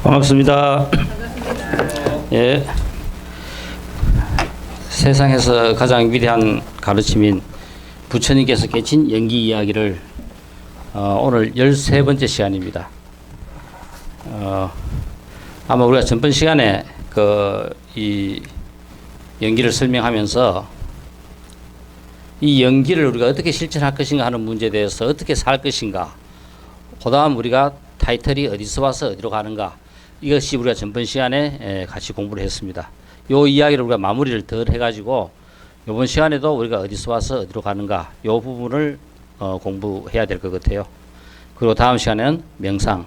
반갑습니다. 예, 세상에서 가장 위대한 가르침인 부처님께서 계신 연기 이야기를 오늘 13번째 시간입니다. 아마 우리가 전번 시간에 이 연기를 설명하면서 이 연기를 우리가 어떻게 실천할 것인가 하는 문제에 대해서 어떻게 살 것인가, 그 다음 우리가 타이틀이 어디서 와서 어디로 가는가, 이것이 우리가 전번 시간에 같이 공부를 했습니다. 요 이야기를 우리가 마무리를 덜 해가지고 이번 시간에도 우리가 어디서 와서 어디로 가는가 요 부분을 공부해야 될 것 같아요. 그리고 다음 시간에는 명상,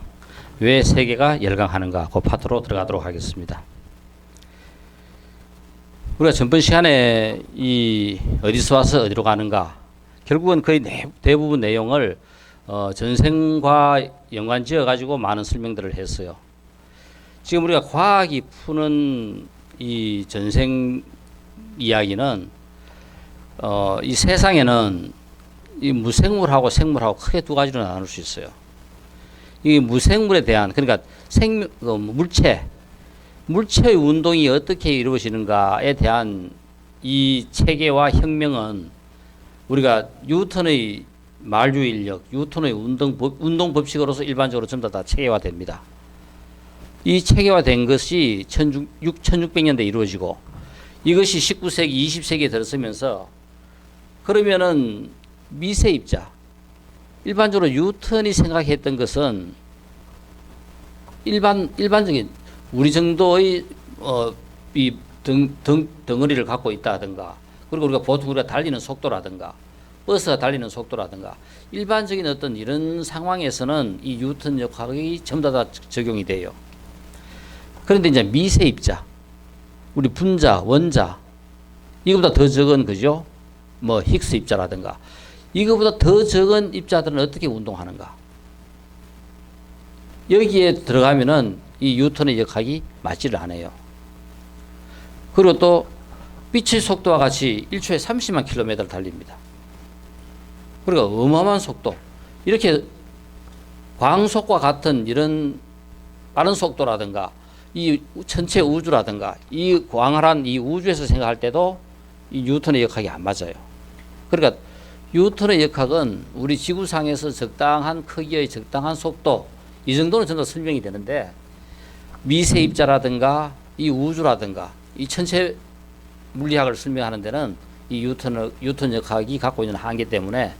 왜 세계가 열광하는가, 그 파트로 들어가도록 하겠습니다. 우리가 전번 시간에 이 어디서 와서 어디로 가는가, 결국은 거의 대부분 내용을 전생과 연관지어 가지고 많은 설명들을 했어요. 지금 우리가 과학이 푸는 이 전생 이야기는 이 세상에는 이 무생물하고 생물하고 크게 두 가지로 나눌 수 있어요. 이 무생물에 대한, 그러니까 물체의 운동이 어떻게 이루어지는가에 대한 이 체계와 혁명은 우리가 뉴턴의 만유인력, 뉴턴의 운동 법칙으로서 일반적으로 전부 다 체계화됩니다. 이 체계화된 것이 1600년대에 이루어지고, 이것이 19세기, 20세기에 들어서면서, 그러면은 미세입자, 일반적으로 뉴턴이 생각했던 것은 일반적인 우리 정도의 이 덩어리를 갖고 있다든가, 그리고 우리가 달리는 속도라든가, 버스가 달리는 속도라든가, 일반적인 어떤 이런 상황에서는 이 뉴턴 역학이 전부 다 적용이 돼요. 그런데 이제 미세입자, 우리 분자, 원자, 이거보다 더 적은, 그죠? 뭐 힉스 입자라든가, 이거보다 더 적은 입자들은 어떻게 운동하는가? 여기에 들어가면은 이 뉴턴의 역학이 맞지를 않아요. 그리고 또 빛의 속도와 같이 1초에 30만 킬로미터를 달립니다. 그러니까 어마어마한 속도, 이렇게 광속과 같은 이런 빠른 속도라든가, 이 전체 우주라든가, 이 광활한 이 우주에서 생각할 때도 이 뉴턴의 역학이 안 맞아요. 그러니까 뉴턴의 역학은 우리 지구상에서 적당한 크기의 적당한 속도, 이 정도는 전부 설명이 되는데, 미세 입자라든가 이 우주라든가 이 전체 물리학을 설명하는 데는 이 뉴턴 역학이 갖고 있는 한계 때문에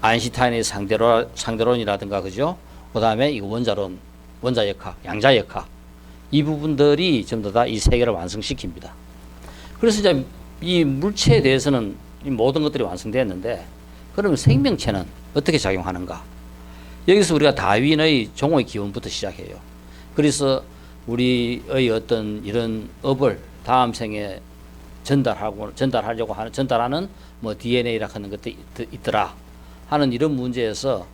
아인슈타인의 상대론이라든가, 그죠? 그 다음에 이 원자론, 원자 역학, 양자 역학, 이 부분들이 전부 다 이 세계를 완성시킵니다. 그래서 이제 이 물체에 대해서는 이 모든 것들이 완성되었는데, 그러면 생명체는 어떻게 작용하는가? 여기서 우리가 다윈의 종의 기원부터 시작해요. 그래서 우리의 어떤 이런 업을 다음 생에 전달하는 뭐 DNA라 하는 것도 있더라 하는 이런 문제에서,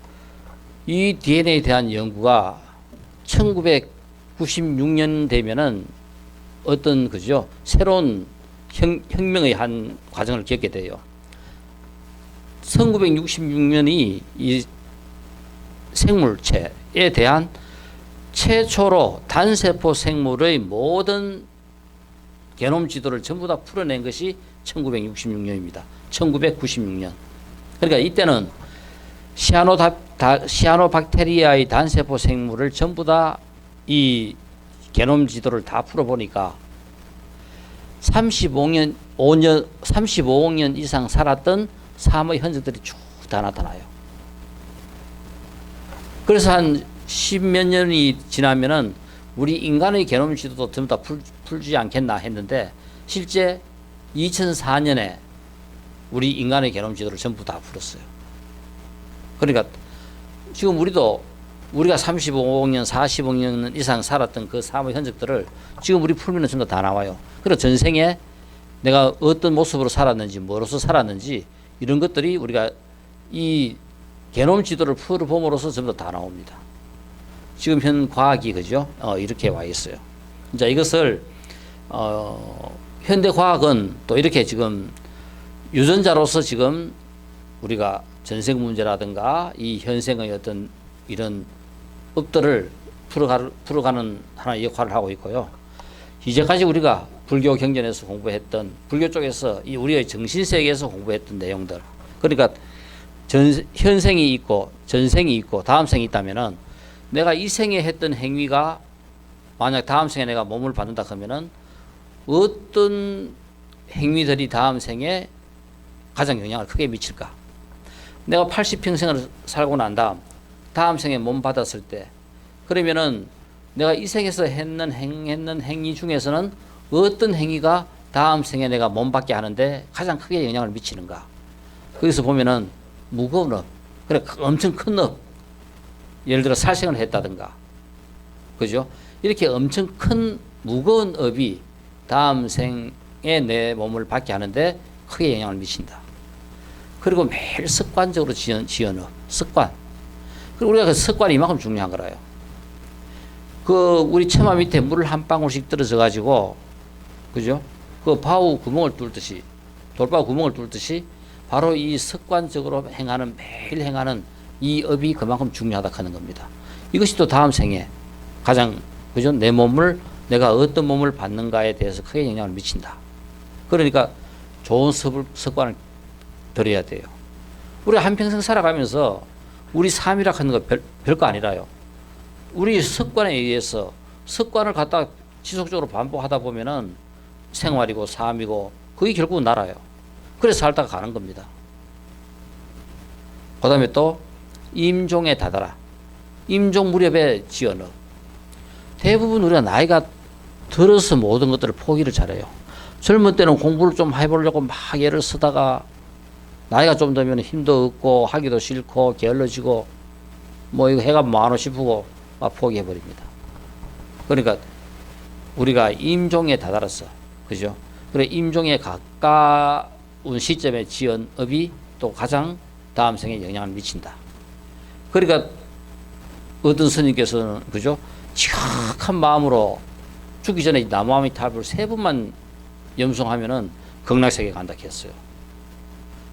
이 DNA에 대한 연구가 1996년 되면은 어떤, 그죠? 새로운 혁명의 한 과정을 겪게 돼요. 1966년이 이 생물체에 대한 최초로 단세포 생물의 모든 게놈 지도를 전부 다 풀어낸 것이 1966년입니다. 1996년. 그러니까 이때는 시아노박테리아의 단세포 생물을 전부 다 이 게놈 지도를 다 풀어보니까 35억 년 이상 살았던 삶의 흔적들이 쭉 다 나타나요. 그래서 한 10몇 년이 지나면은 우리 인간의 게놈 지도도 전부 다 풀지 않겠나 했는데, 실제 2004년에 우리 인간의 게놈 지도를 전부 다 풀었어요. 그러니까 지금 우리가 35억 년, 40억 년 이상 살았던 그 삶의 흔적들을 지금 우리 풀면 전부 다 나와요. 그리고 전생에 내가 어떤 모습으로 살았는지, 뭐로서 살았는지, 이런 것들이 우리가 이 게놈 지도를 풀어봄으로써 전부 다 나옵니다. 지금 현 과학이, 그죠? 이렇게 와 있어요. 이제 이것을 현대 과학은 또 이렇게 지금 유전자로서 지금 우리가 전생 문제라든가 이 현생의 어떤 이런 업들을 풀어가는 하나의 역할을 하고 있고요. 이제까지 우리가 불교 경전에서 공부했던 불교 쪽에서 이 우리의 정신 세계에서 공부했던 내용들, 그러니까 현생이 있고 전생이 있고 다음 생이 있다면은 내가 이 생에 했던 행위가 만약 다음 생에 내가 몸을 받는다 그러면은 어떤 행위들이 다음 생에 가장 영향을 크게 미칠까? 내가 80평생을 살고 난 다음 생에 몸 받았을 때 그러면은 내가 이 생에서 했는 행위 중에서는 어떤 행위가 다음 생에 내가 몸 받게 하는데 가장 크게 영향을 미치는가? 거기서 보면은 무거운 업, 그래 엄청 큰 업, 예를 들어 살생을 했다든가, 그죠? 이렇게 엄청 큰 무거운 업이 다음 생에 내 몸을 받게 하는데 크게 영향을 미친다. 그리고 매일 습관적으로 지은 업, 습관. 그리고 우리가 그 습관이 이만큼 중요한 거라요. 우리 처마 밑에 물을 한 방울씩 떨어져 가지고, 그죠? 바우 구멍을 뚫듯이, 돌바우 구멍을 뚫듯이 바로 이 습관적으로 매일 행하는 이 업이 그만큼 중요하다 하는 겁니다. 이것이 또 다음 생에 가장, 그죠? 내가 어떤 몸을 받는가에 대해서 크게 영향을 미친다. 그러니까 좋은 습관을 들여야 돼요. 우리가 한평생 살아가면서 우리 삶이라 하는 거 별거 아니라요. 우리 습관에 의해서 습관을 갖다 지속적으로 반복하다 보면은 생활이고 삶이고 그게 결국은 날아요. 그래서 살다가 가는 겁니다. 그 다음에 또 임종에 다다라. 임종 무렵에 지언업. 대부분 우리가 나이가 들어서 모든 것들을 포기를 잘해요. 젊은 때는 공부를 좀 해보려고 막 애를 쓰다가 나이가 좀 들면 힘도 없고 하기도 싫고 게을러지고 뭐 이거 해가 뭐하노 싶고 막 포기해버립니다. 그러니까 우리가 임종에 다다랐어. 그죠? 그래 임종에 가까운 시점에 지은 업이 또 가장 다음 생에 영향을 미친다. 그러니까 어떤 스님께서는 그죠? 지각한 마음으로 죽기 전에 나무아미타불 3번만 염송하면은 극락세계 간다 했어요.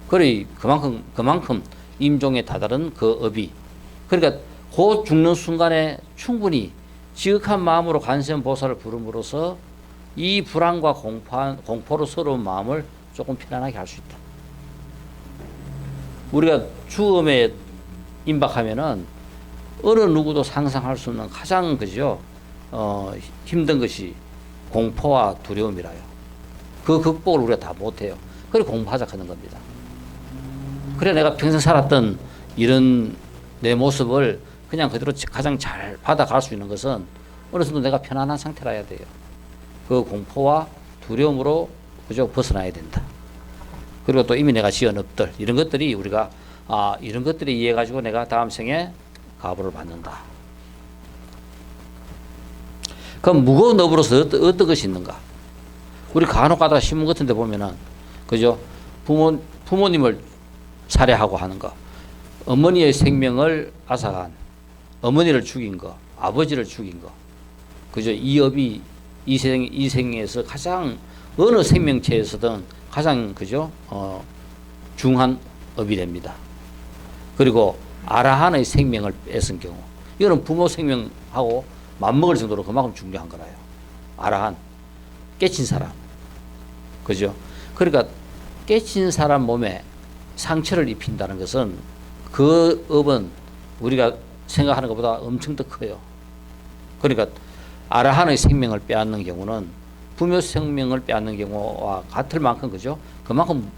그래 그만큼 임종에 다다른 그 업이, 그러니까 곧 죽는 순간에 충분히 지극한 마음으로 관세음보살을 부름으로써 이 불안과 공포로 서러운 마음을 조금 편안하게 할 수 있다. 우리가 죽음에 임박하면은 어느 누구도 상상할 수 없는 가장 그죠? 힘든 것이 공포와 두려움이라요. 그 극복을 우리가 다 못해요. 그래 공부하자 하는 겁니다. 그래 내가 평생 살았던 이런 내 모습을 그냥 그대로 가장 잘 받아갈 수 있는 것은 어느 정도 내가 편안한 상태라야 돼요. 그 공포와 두려움으로 그저 벗어나야 된다. 그리고 또 이미 내가 지은 업들 이런 것들이 우리가 이런 것들이 이해해 가지고 내가 다음 생에 가보를 받는다. 그럼 무거운 업으로서 어떤 것이 있는가? 우리 간혹 가다가 신문 같은 데 보면은 그죠? 부모님을 살해하고 하는 거, 어머니의 생명을 앗아간, 어머니를 죽인 거, 아버지를 죽인 거, 그죠? 이 업이 이 생에서 가장 어느 생명체에서든 가장 그죠? 중한 업이 됩니다. 그리고 아라한의 생명을 뺏은 경우, 이거는 부모 생명하고 맞먹을 정도로 그만큼 중요한 거라요. 아라한, 깨친 사람, 그죠? 그러니까 깨친 사람 몸에 상처를 입힌다는 것은 그 업은 우리가 생각하는 것보다 엄청 더 커요. 그러니까 아라한의 생명을 빼앗는 경우는 부모 생명을 빼앗는 경우와 같을 만큼 그죠? 그만큼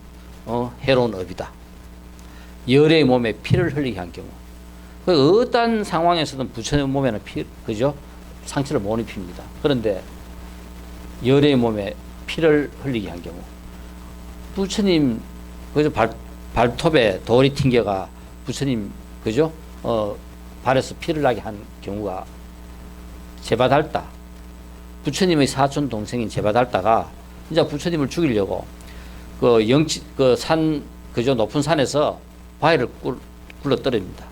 해로운 업이다. 열의 몸에 피를 흘리게 한 경우, 어떤 상황에서든 부처님 몸에는 그죠? 상처를 못 입힙니다. 그런데 열의 몸에 피를 흘리게 한 경우, 부처님 그죠? 발톱에 돌이 튕겨가 부처님 그죠? 발에서 피를 나게 한 경우가 제바달다. 부처님의 사촌 동생인 제바달다가 이제 부처님을 죽이려고 산 그죠? 높은 산에서 바위를 굴러 떨어집니다.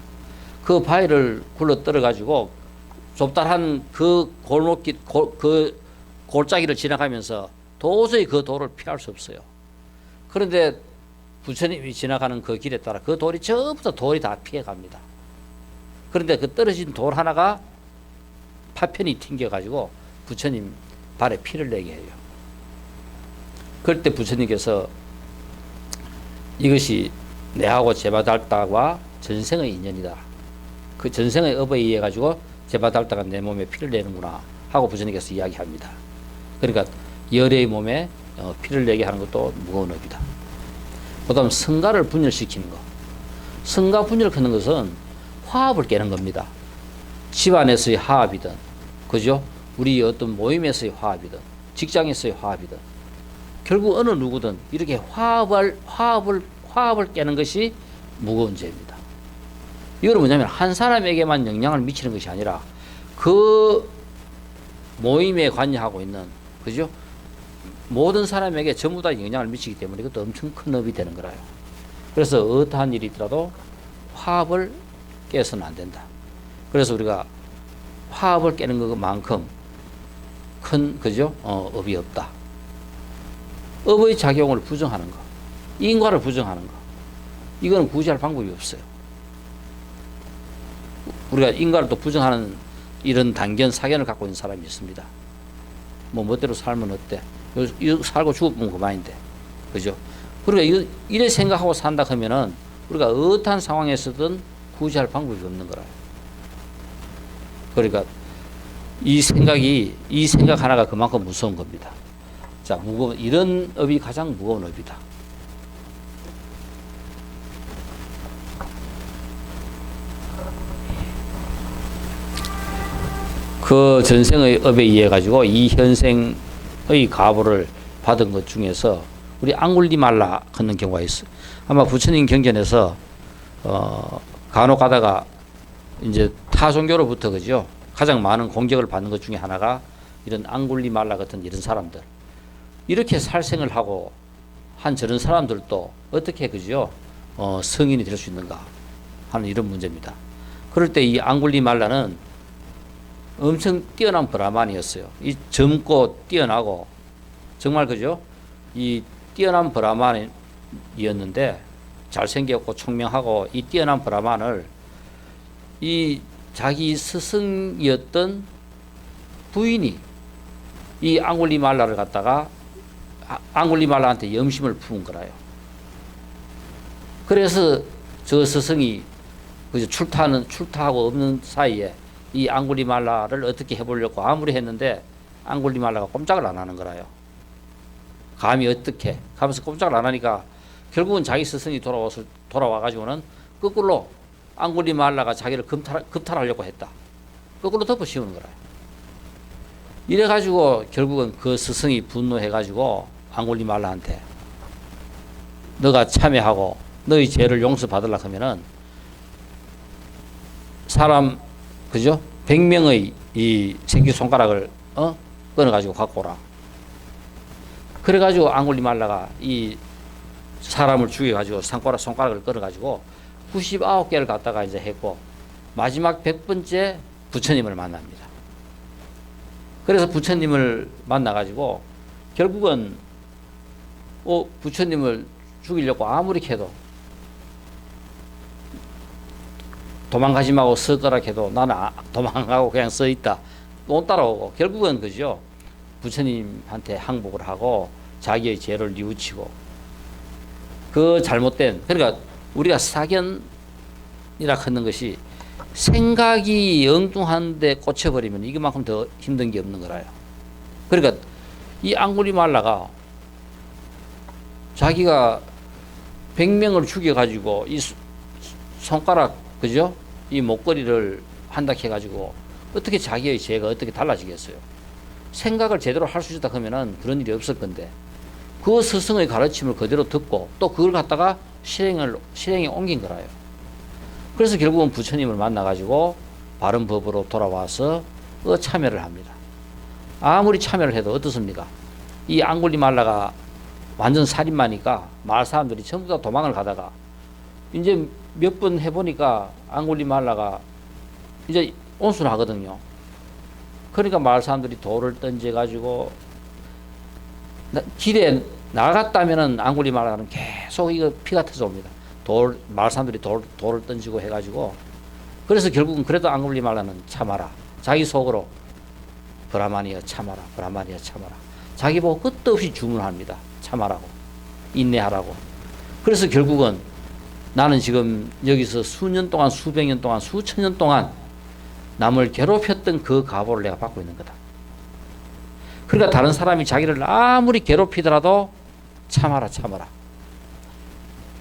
그 바위를 굴러 떨어 가지고 좁다란 그 골목길 그 골짜기를 지나가면서 도저히 그 돌을 피할 수 없어요. 그런데 부처님이 지나가는 그 길에 따라 그 돌이 전부 다 돌이 다 피해 갑니다. 그런데 그 떨어진 돌 하나가 파편이 튕겨가지고 부처님 발에 피를 내게 해요. 그럴 때 부처님께서 이것이 내하고 제바달다와 전생의 인연이다. 그 전생의 업에 의해 가지고 제바달다가 내 몸에 피를 내는구나 하고 부처님께서 이야기합니다. 그러니까 열의 몸에 피를 내게 하는 것도 무거운 업이다. 그다음 성가를 분열시키는 것. 성가 분열하는 것은 화합을 깨는 겁니다. 집안에서의 화합이든, 그죠? 우리 어떤 모임에서의 화합이든, 직장에서의 화합이든, 결국 어느 누구든 이렇게 화합을 깨는 것이 무거운 죄입니다. 이거는 뭐냐면 한 사람에게만 영향을 미치는 것이 아니라 그 모임에 관여하고 있는, 그죠? 모든 사람에게 전부 다 영향을 미치기 때문에 이것도 엄청 큰 업이 되는 거라요. 그래서 어떠한 일이 있더라도 화합을 깨서는 안 된다. 그래서 우리가 화합을 깨는 것만큼 큰, 그죠? 업이 없다. 업의 작용을 부정하는 것, 인과를 부정하는 것, 이거는 구제할 방법이 없어요. 우리가 인과를 또 부정하는 이런 단견, 사견을 갖고 있는 사람이 있습니다. 뭐 멋대로 살면 어때? 살고 죽으면 그만인데, 그죠? 그러니까 이래 생각하고 산다 하면은 우리가 어떠한 상황에서든 구제할 방법이 없는 거라요. 그러니까 이 생각 하나가 그만큼 무서운 겁니다. 자, 이런 업이 가장 무거운 업이다. 그 전생의 업에 의해 가지고 이 현생의 가보를 받은 것 중에서 우리 앙굴리말라 걷는 경우가 있어. 아마 부처님 경전에서 간혹 가다가 이제 타 종교로부터, 그죠? 가장 많은 공격을 받는 것 중에 하나가 이런 앙굴리말라 같은 이런 사람들. 이렇게 살생을 하고 한 저런 사람들도 어떻게, 그죠? 성인이 될 수 있는가 하는 이런 문제입니다. 그럴 때 이 앙굴리말라는 엄청 뛰어난 브라만이었어요. 이 젊고 뛰어나고 정말, 그죠? 이 뛰어난 브라만이었는데 잘생겼고 총명하고 이 뛰어난 브라만을 이 자기 스승이었던 부인이 이 앙굴리말라를 갖다가 앙굴리말라한테 염심을 품은 거라요. 그래서 저 스승이 그저 출타하고 없는 사이에 이 앙굴리말라를 어떻게 해보려고 아무리 했는데 앙굴리말라가 꼼짝을 안 하는 거라요. 감히 어떻게 하면서 꼼짝을 안 하니까 결국은 자기 스승이 돌아와가지고는 거꾸로 앙굴리말라가 자기를 급탈하려고 했다. 거꾸로 덮어 씌우는 거라요. 이래가지고 결국은 그 스승이 분노해가지고 앙굴리말라한테 너가 참여하고 너의 죄를 용서받으려고 하면은 사람, 그죠? 100명의 이 새끼손가락을 끊어가지고 갖고 오라. 그래가지고 앙굴리말라가 이 사람을 죽여가지고 손가락을 끊어가지고 99개를 갖다가 이제 했고 마지막 100번째 부처님을 만납니다. 그래서 부처님을 만나가지고 결국은 부처님을 죽이려고 아무리 해도 도망가지 말고 서거라 해도 나는 도망가고 그냥 서 있다. 못 따라오고 결국은, 그죠? 부처님한테 항복을 하고 자기의 죄를 뉘우치고 그 잘못된, 그러니까 우리가 사견이라 하는 것이 생각이 엉뚱한데 꽂혀버리면 이것만큼 더 힘든 게 없는 거라요. 그러니까 이 앙굴리말라가 자기가 100명을 죽여가지고 이 손가락, 그죠? 이 목걸이를 한다 해가지고 어떻게 자기의 죄가 어떻게 달라지겠어요? 생각을 제대로 할 수 있다 하면은 그런 일이 없을 건데 그 스승의 가르침을 그대로 듣고 또 그걸 갖다가 실행에 옮긴 거라요. 그래서 결국은 부처님을 만나가지고 바른 법으로 돌아와서 참여를 합니다. 아무리 참여를 해도 어떻습니까? 이 앙굴리말라가 완전 살인마니까 마을 사람들이 전부 다 도망을 가다가 이제 몇 번 해보니까 앙굴리말라가 이제 온순하거든요. 그러니까 마을 사람들이 돌을 던져가지고 길에 나갔다면은 앙굴리말라는 계속 이거 피가 터져옵니다. 마을 사람들이 돌을 던지고 해가지고 그래서 결국은 그래도 앙굴리말라는 참아라. 자기 속으로 브라마니여 참아라, 브라마니여 참아라. 자기 보고 끝도 없이 주문합니다. 참아라고, 인내하라고. 그래서 결국은 나는 지금 여기서 수년 동안, 수백 년 동안, 수천 년 동안 남을 괴롭혔던 그 가보를 내가 받고 있는 거다. 그러니까 다른 사람이 자기를 아무리 괴롭히더라도 참아라, 참아라.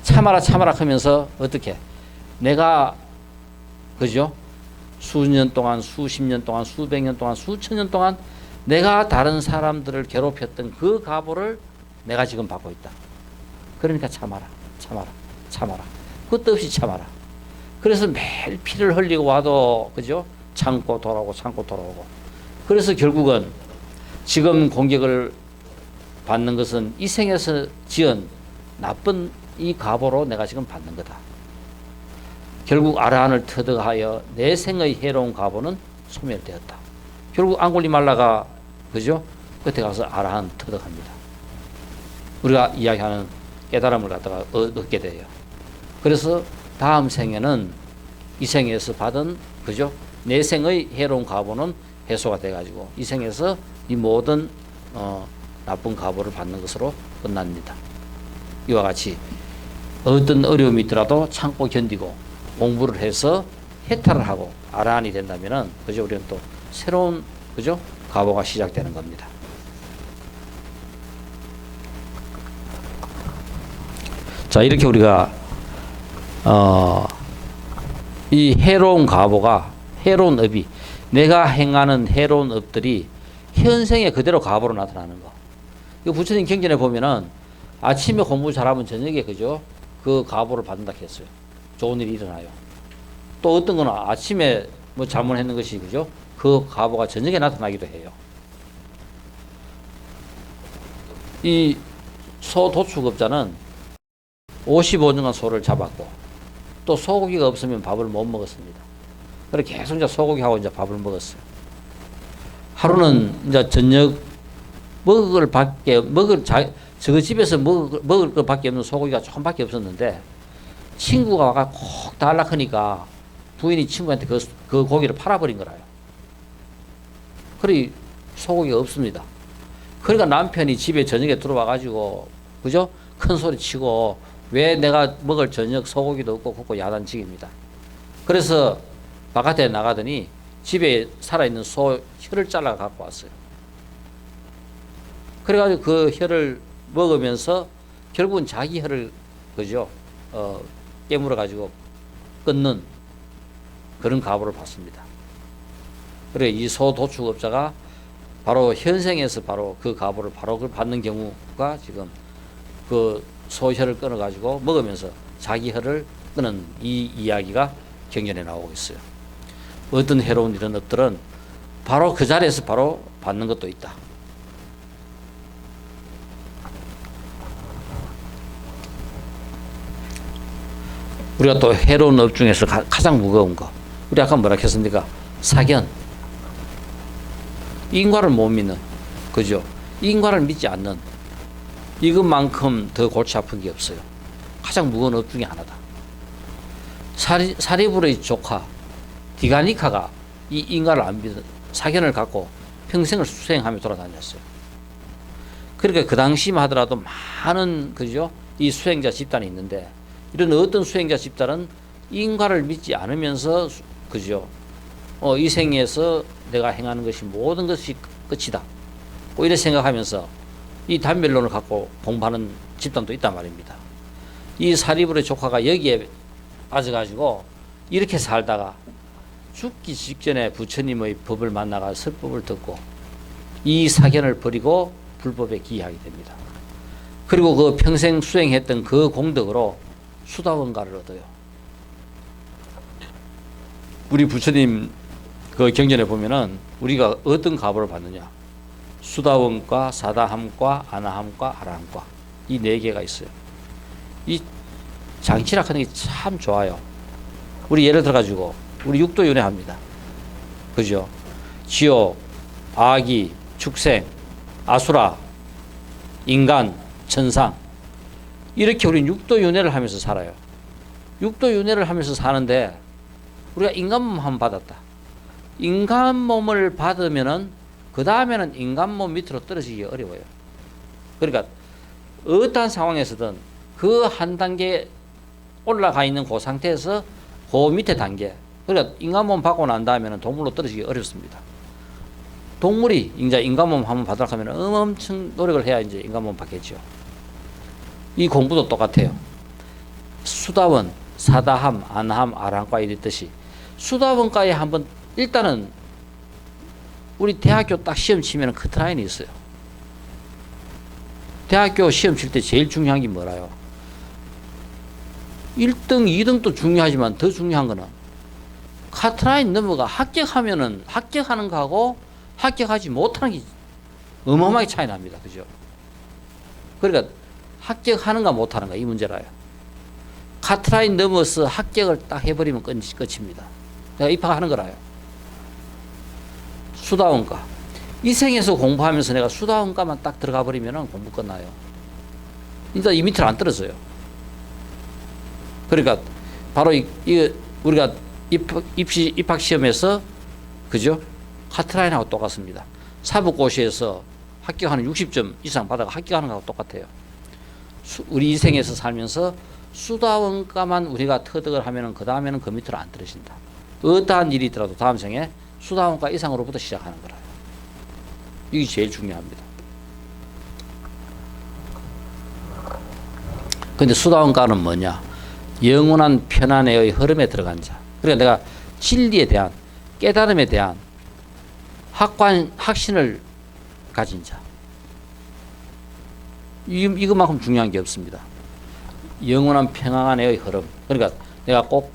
참아라, 참아라 하면서 어떻게? 내가, 그죠? 수년 동안, 수십 년 동안, 수백 년 동안, 수천 년 동안 내가 다른 사람들을 괴롭혔던 그 가보를 내가 지금 받고 있다. 그러니까 참아라, 참아라, 참아라. 끝도 없이 참아라. 그래서 매일 피를 흘리고 와도, 그죠? 참고 돌아오고, 참고 돌아오고. 그래서 결국은 지금 공격을 받는 것은 이 생에서 지은 나쁜 이 가보로 내가 지금 받는 거다. 결국 아라한을 터득하여 내 생의 해로운 가보는 소멸되었다. 결국 앙골리말라가, 그죠? 끝에 가서 아라한 터득합니다. 우리가 이야기하는 깨달음을 갖다가 얻게 돼요. 그래서 다음 생에는 이 생에서 받은, 그죠? 내 생의 해로운 가보는 해소가 돼가지고 이 생에서 이 모든 나쁜 가보를 받는 것으로 끝납니다. 이와 같이 어떤 어려움이 있더라도 참고 견디고 공부를 해서 해탈을 하고 아라한이 된다면은, 그죠? 우리는 또 새로운, 그죠? 가보가 시작되는 겁니다. 자, 이렇게 우리가 이 해로운 가보가, 해로운 업이, 내가 행하는 해로운 업들이 현생에 그대로 가보로 나타나는 거. 이 부처님 경전에 보면은 아침에 공부 잘하면 저녁에, 그죠? 그 가보를 받는다 했어요. 좋은 일이 일어나요. 또 어떤 거는 아침에 뭐 잘못했는 것이, 그죠? 그 가보가 저녁에 나타나기도 해요. 이 소 도축업자는 55년간 소를 잡았고 또 소고기가 없으면 밥을 못 먹었습니다. 그래 계속 이제 소고기하고 이제 밥을 먹었어요. 하루는 이제 저녁 저거 집에서 먹을 것밖에 없는 소고기가 조금밖에 없었는데 친구가 와가 꼭 달라 하니까 부인이 친구한테 그 고기를 팔아버린 거라요. 그래 소고기가 없습니다. 그러니까 남편이 집에 저녁에 들어와가지고, 그죠? 큰 소리 치고, 왜 내가 먹을 저녁 소고기도 없고 그거 야단치기입니다. 그래서 바깥에 나가더니 집에 살아있는 소 혀를 잘라 갖고 왔어요. 그래가지고 그 혀를 먹으면서 결국은 자기 혀를, 그죠? 깨물어 가지고 끊는 그런 가보를 받습니다. 그래 이 소 도축업자가 바로 현생에서 바로 그 가보를 바로 그걸 받는 경우가 지금 그 소혀를 끊어 가지고 먹으면서 자기 혀를 끊은 이 이야기가 경전에 나오고 있어요. 어떤 해로운 이런 업들은 바로 그 자리에서 바로 받는 것도 있다. 우리가 또 해로운 업 중에서 가장 무거운 거, 우리 아까 뭐라 했습니까? 사견. 인과를 못 믿는, 그죠? 인과를 믿지 않는 이것만큼 더 골치 아픈 게 없어요. 가장 무거운 업 중에 하나다. 사리불의 조카 디가니카가 이 인과를 안 믿은 사견을 갖고 평생을 수행하며 돌아다녔어요. 그러니까 그 당시만 하더라도 많은, 그죠? 이 수행자 집단이 있는데 이런 어떤 수행자 집단은 인과를 믿지 않으면서, 그죠? 이 생에서 내가 행하는 것이 모든 것이 끝이다. 이렇게 생각하면서 이 단멸론을 갖고 공부하는 집단도 있단 말입니다. 이 사리불의 조카가 여기에 빠져가지고 이렇게 살다가 죽기 직전에 부처님의 법을 만나가 설법을 듣고 이 사견을 버리고 불법에 기하게 됩니다. 그리고 그 평생 수행했던 그 공덕으로 수다원가를 얻어요. 우리 부처님 그 경전에 보면은 우리가 어떤 가보를 받느냐? 수다원과, 사다함과, 아나함과, 아라함과 이 네 개가 있어요. 이 장치락 하는 게 참 좋아요. 우리 예를 들어 가지고 우리 육도윤회 합니다. 그죠? 지옥, 아기, 축생, 아수라, 인간, 천상 이렇게 우리는 육도윤회를 하면서 살아요. 육도윤회를 하면서 사는데 우리가 인간 몸 한번 받았다. 인간 몸을 받으면은 그 다음에는 인간 몸 밑으로 떨어지기 어려워요. 그러니까 어떠한 상황에서든 그 한 단계 올라가 있는 그 상태에서 그 밑에 단계, 그러니까 인간 몸 받고 난 다음에는 동물로 떨어지기 어렵습니다. 동물이 이제 인간 몸 한번 받으려고 하면 엄청 노력을 해야 이제 인간 몸 받겠죠. 이 공부도 똑같아요. 수다원, 사다함, 안함, 아랑과 이랬듯이 수다원과에 한번 일단은 우리 대학교 딱 시험 치면 커트라인이 있어요. 대학교 시험 칠 때 제일 중요한 게 뭐라요? 1등, 2등도 중요하지만 더 중요한 거는 커트라인 넘어가 합격하면은 합격하는 거하고 합격하지 못하는 게 어마어마하게 차이 납니다. 그죠? 그러니까 합격하는가 못하는가 이 문제라요. 커트라인 넘어서 합격을 딱 해버리면 끝입니다. 내가 입학하는 거라요. 수다원과 이 생에서 공부하면서 내가 수다원과만 딱 들어가 버리면 공부 끝나요. 이제 이 밑으로 안 떨어져요. 그러니까 바로 우리가 입학 시험에서 그죠? 커트라인하고 똑같습니다. 사법고시에서 합격하는 60점 이상 받아가 합격하는 거하고 똑같아요. 우리 인생에서 살면서 수다원과만 우리가 터득을 하면은 그 다음에는 그 밑으로 안 떨어진다. 어떠한 일이 있더라도 다음 생에 수다원과 이상으로부터 시작하는 거라요. 이게 제일 중요합니다. 근데 수다원과는 뭐냐? 영원한 편안의 흐름에 들어간 자. 그러니까 내가 진리에 대한 깨달음에 대한 확신을 가진 자. 이것만큼 중요한 게 없습니다. 영원한 평안의 흐름. 그러니까 내가 꼭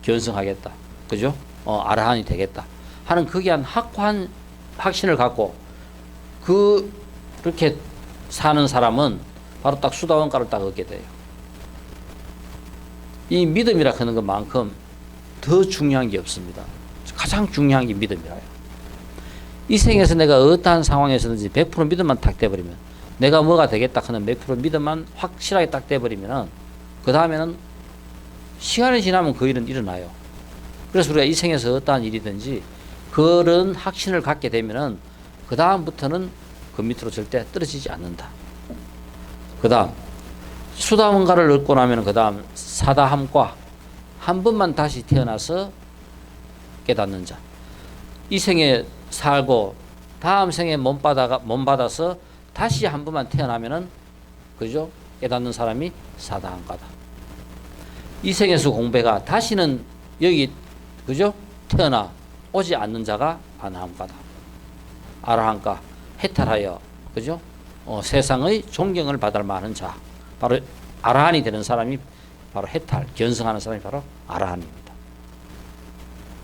견성하겠다. 그죠? 아라한이 되겠다. 하는 거기한 확고한 확신을 갖고 그렇게 사는 사람은 바로 딱 수다원과를 딱 얻게 돼요. 이 믿음이라 하는 것만큼 더 중요한 게 없습니다. 가장 중요한 게 믿음이라요. 이 생에서 내가 어떠한 상황에서든지 100% 믿음만 딱 돼버리면 내가 뭐가 되겠다 하는 100% 믿음만 확실하게 딱 돼버리면 그 다음에는 시간이 지나면 그 일은 일어나요. 그래서 우리가 이 생에서 어떠한 일이든지 그런 확신을 갖게 되면은 그 다음부터는 그 밑으로 절대 떨어지지 않는다. 그 다음 수다원과를 얻고 나면 그 다음 사다함과 한 번만 다시 태어나서 깨닫는 자. 이 생에 살고 다음 생에 몸 받아서 다시 한 번만 태어나면은 그죠? 깨닫는 사람이 사다함과다. 이 생에서 공부가 다시는 여기 그죠? 태어나 오지 않는 자가 아나함과다. 아라함과 해탈하여 그죠? 세상의 존경을 받을 만한 자. 바로 아라한이 되는 사람이 바로 해탈, 견성하는 사람이 바로 아라한입니다.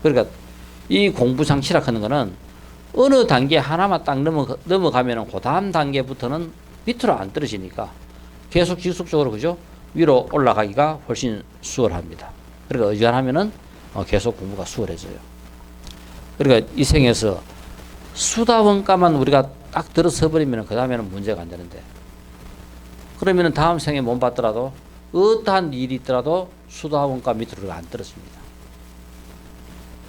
그러니까 이 공부상치라 하는 거는 어느 단계 하나만 딱 넘어가면은 그 다음 단계부터는 밑으로 안 떨어지니까 계속 지속적으로 그죠? 위로 올라가기가 훨씬 수월합니다. 그러니까 의지하면은 계속 공부가 수월해져요. 그러니까 이 생에서 수다원과만 우리가 딱 들어서 버리면 그 다음에는 문제가 안 되는데 그러면은 다음 생에 못 받더라도 어떠한 일이 있더라도 수다원과 밑으로 안 떨어집니다.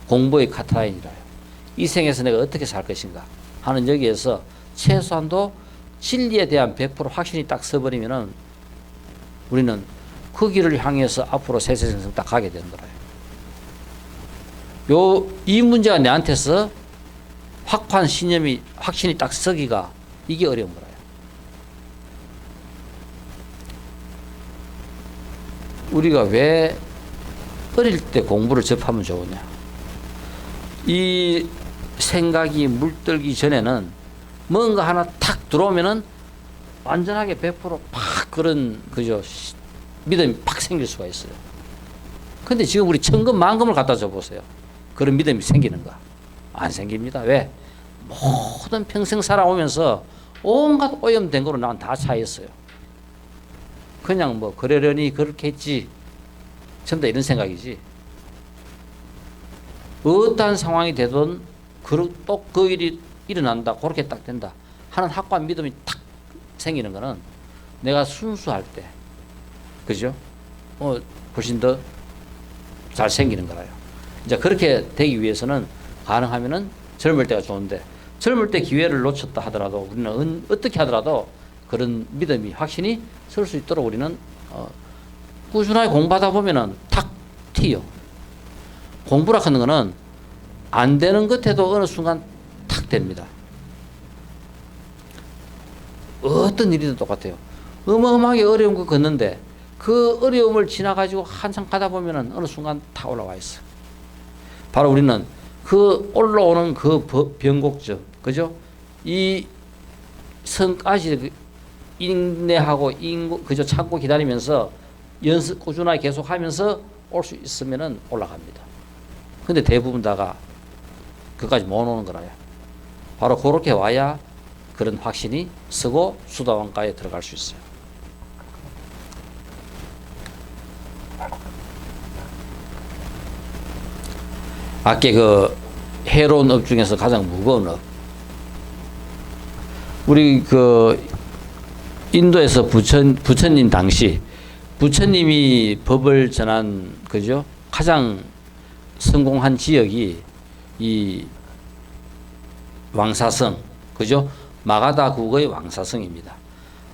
공부의 카타라인이라요. 이 생에서 내가 어떻게 살 것인가 하는 여기에서 최소한도 진리에 대한 100% 확신이 딱 서버리면은 우리는 그 길을 향해서 앞으로 세세생생 딱 가게 되는 거예요. 이 문제가 내한테서 확고한 확신이 딱 서기가 이게 어려운 거예요. 우리가 왜 어릴 때 공부를 접하면 좋으냐? 이 생각이 물들기 전에는 뭔가 하나 탁 들어오면은 완전하게 100%팍 그런 그죠 믿음이 팍 생길 수가 있어요. 근데 지금 우리 천금 만금을 갖다 줘 보세요. 그런 믿음이 생기는가? 안 생깁니다. 왜? 모든 평생 살아오면서 온갖 오염된 거로 난 다 차였어요. 그냥 뭐 그러려니 그렇게 했지. 전부 다 이런 생각이지. 어떠한 상황이 되든 또 그 일이 일어난다. 그렇게 딱 된다. 하는 확고한 믿음이 탁 생기는 거는 내가 순수할 때 그죠? 훨씬 더 잘 생기는 거라요. 이제 그렇게 되기 위해서는 가능하면은 젊을 때가 좋은데 젊을 때 기회를 놓쳤다 하더라도 우리는 어떻게 하더라도 그런 믿음이 확신이 설 수 있도록 우리는 꾸준하게 공부하다 보면은 탁 튀어. 공부라 하는 거는 안 되는 것에도 어느 순간 탁 됩니다. 어떤 일이든 똑같아요. 어마어마하게 어려운 거 걷는데 그 어려움을 지나가지고 한참 가다 보면은 어느 순간 다 올라와 있어. 바로 우리는 그 올라오는 그 변곡점, 그죠? 이 성까지 인내하고 그저 참고 기다리면서 연습 꾸준하게 계속하면서 올 수 있으면은 올라갑니다. 근데 대부분 다가 그까지 못 오는 거라요. 바로 그렇게 와야 그런 확신이 서고 수다원가에 들어갈 수 있어요. 아까 그 해로운 업 중에서 가장 무거운 업. 우리 그 인도에서 부처님 당시 부처님이 법을 전한 그죠? 가장 성공한 지역이 이 왕사성, 그죠? 마가다국의 왕사성입니다.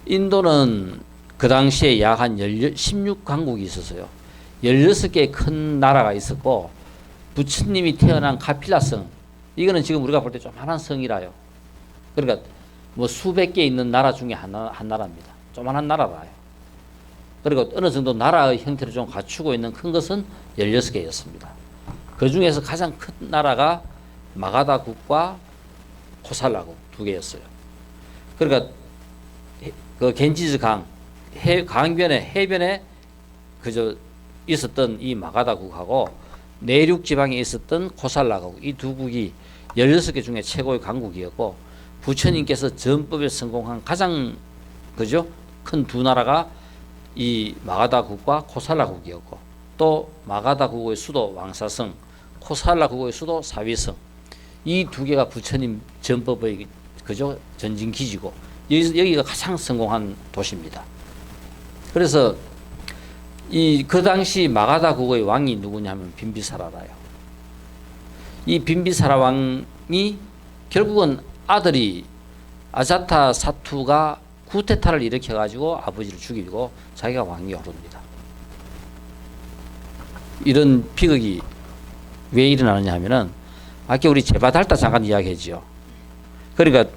인도는 그 당시에 약 한 16강국이 있었어요. 16개의 큰 나라가 있었고 부처님이 태어난 카필라성, 이거는 지금 우리가 볼 때 조그만한 성이라요. 그러니까 뭐 수백 개 있는 나라 중에 한 나라입니다. 조그만한 나라라요. 그리고 어느 정도 나라의 형태를 좀 갖추고 있는 큰 것은 16개였습니다. 그 중에서 가장 큰 나라가 마가다국과 코살라국 두 개였어요. 그러니까 그 겐지스 강변에 해변에 그저 있었던 이 마가다국하고 내륙 지방에 있었던 코살라국, 이 두 국이 16개 중에 최고의 강국이었고 부처님께서 전법에 성공한 가장 그죠? 큰 두 나라가 이 마가다국과 코살라국이었고 또 마가다국의 수도 왕사성, 코살라국의 수도 사위성, 이 두 개가 부처님 전법의 그죠? 전진 기지고 여기가 가장 성공한 도시입니다. 그래서 그 당시 마가다국의 왕이 누구냐면 빈비사라라요. 이 빈비사라 왕이 결국은 아들이 아자타 사투가 쿠데타를 일으켜 가지고 아버지를 죽이고 자기가 왕위에 오릅니다. 이런 비극이 왜 일어나느냐 하면은 아까 우리 제바달타 잠깐 이야기했죠. 그러니까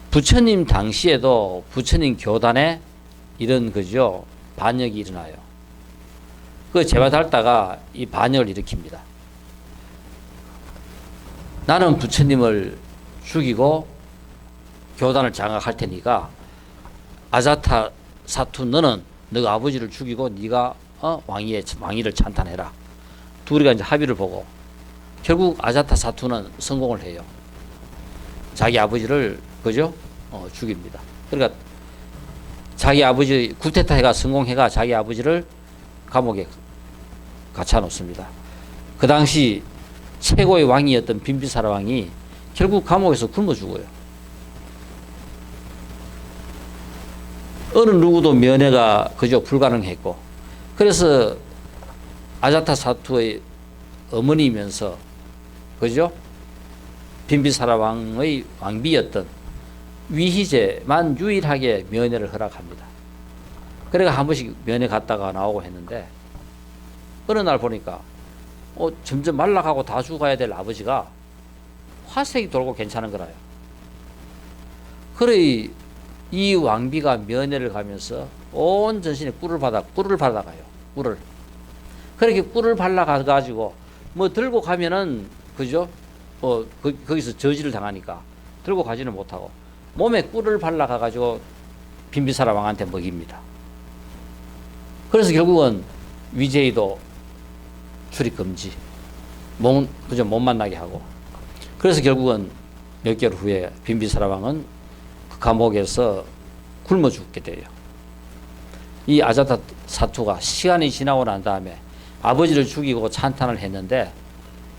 부처님 당시에도 부처님 교단에 이런 그죠 반역이 일어나요. 그 제바달타가 이 반역을 일으킵니다. 나는 부처님을 죽이고 교단을 장악할 테니까 아자타 사투 너는 너가 아버지를 죽이고 네가 왕위를 찬탄해라. 둘이가 이제 합의를 보고 결국 아자타 사투는 성공을 해요. 자기 아버지를 그죠? 죽입니다. 그러니까 자기 아버지 쿠데타가 성공해가 자기 아버지를 감옥에 갇혀 놓습니다. 그 당시 최고의 왕이었던 빈비사라 왕이 결국 감옥에서 굶어 죽어요. 어느 누구도 면회가 그저 불가능했고, 그래서 아자타 사투의 어머니면서 그죠? 빈비사라 왕의 왕비였던 위희제만 유일하게 면회를 허락합니다. 그래가 한 번씩 면회 갔다가 나오고 했는데 어느 날 보니까 점점 말라가고 다 죽어야 될 아버지가 화색이 돌고 괜찮은 거라요. 그래 이 왕비가 면회를 가면서 온 전신에 꿀을 받아가요. 꿀을. 그렇게 꿀을 발라가지고 뭐 들고 가면은 그죠? 거기서 저지를 당하니까 들고 가지는 못하고 몸에 꿀을 발라가가지고 빈비사라 왕한테 먹입니다. 그래서 결국은 위제이도 출입 금지, 그저 못 만나게 하고, 그래서 결국은 몇 개월 후에 빈비사라 왕은 그 감옥에서 굶어 죽게 돼요. 이 아자타 사투가 시간이 지나고 난 다음에 아버지를 죽이고 찬탄을 했는데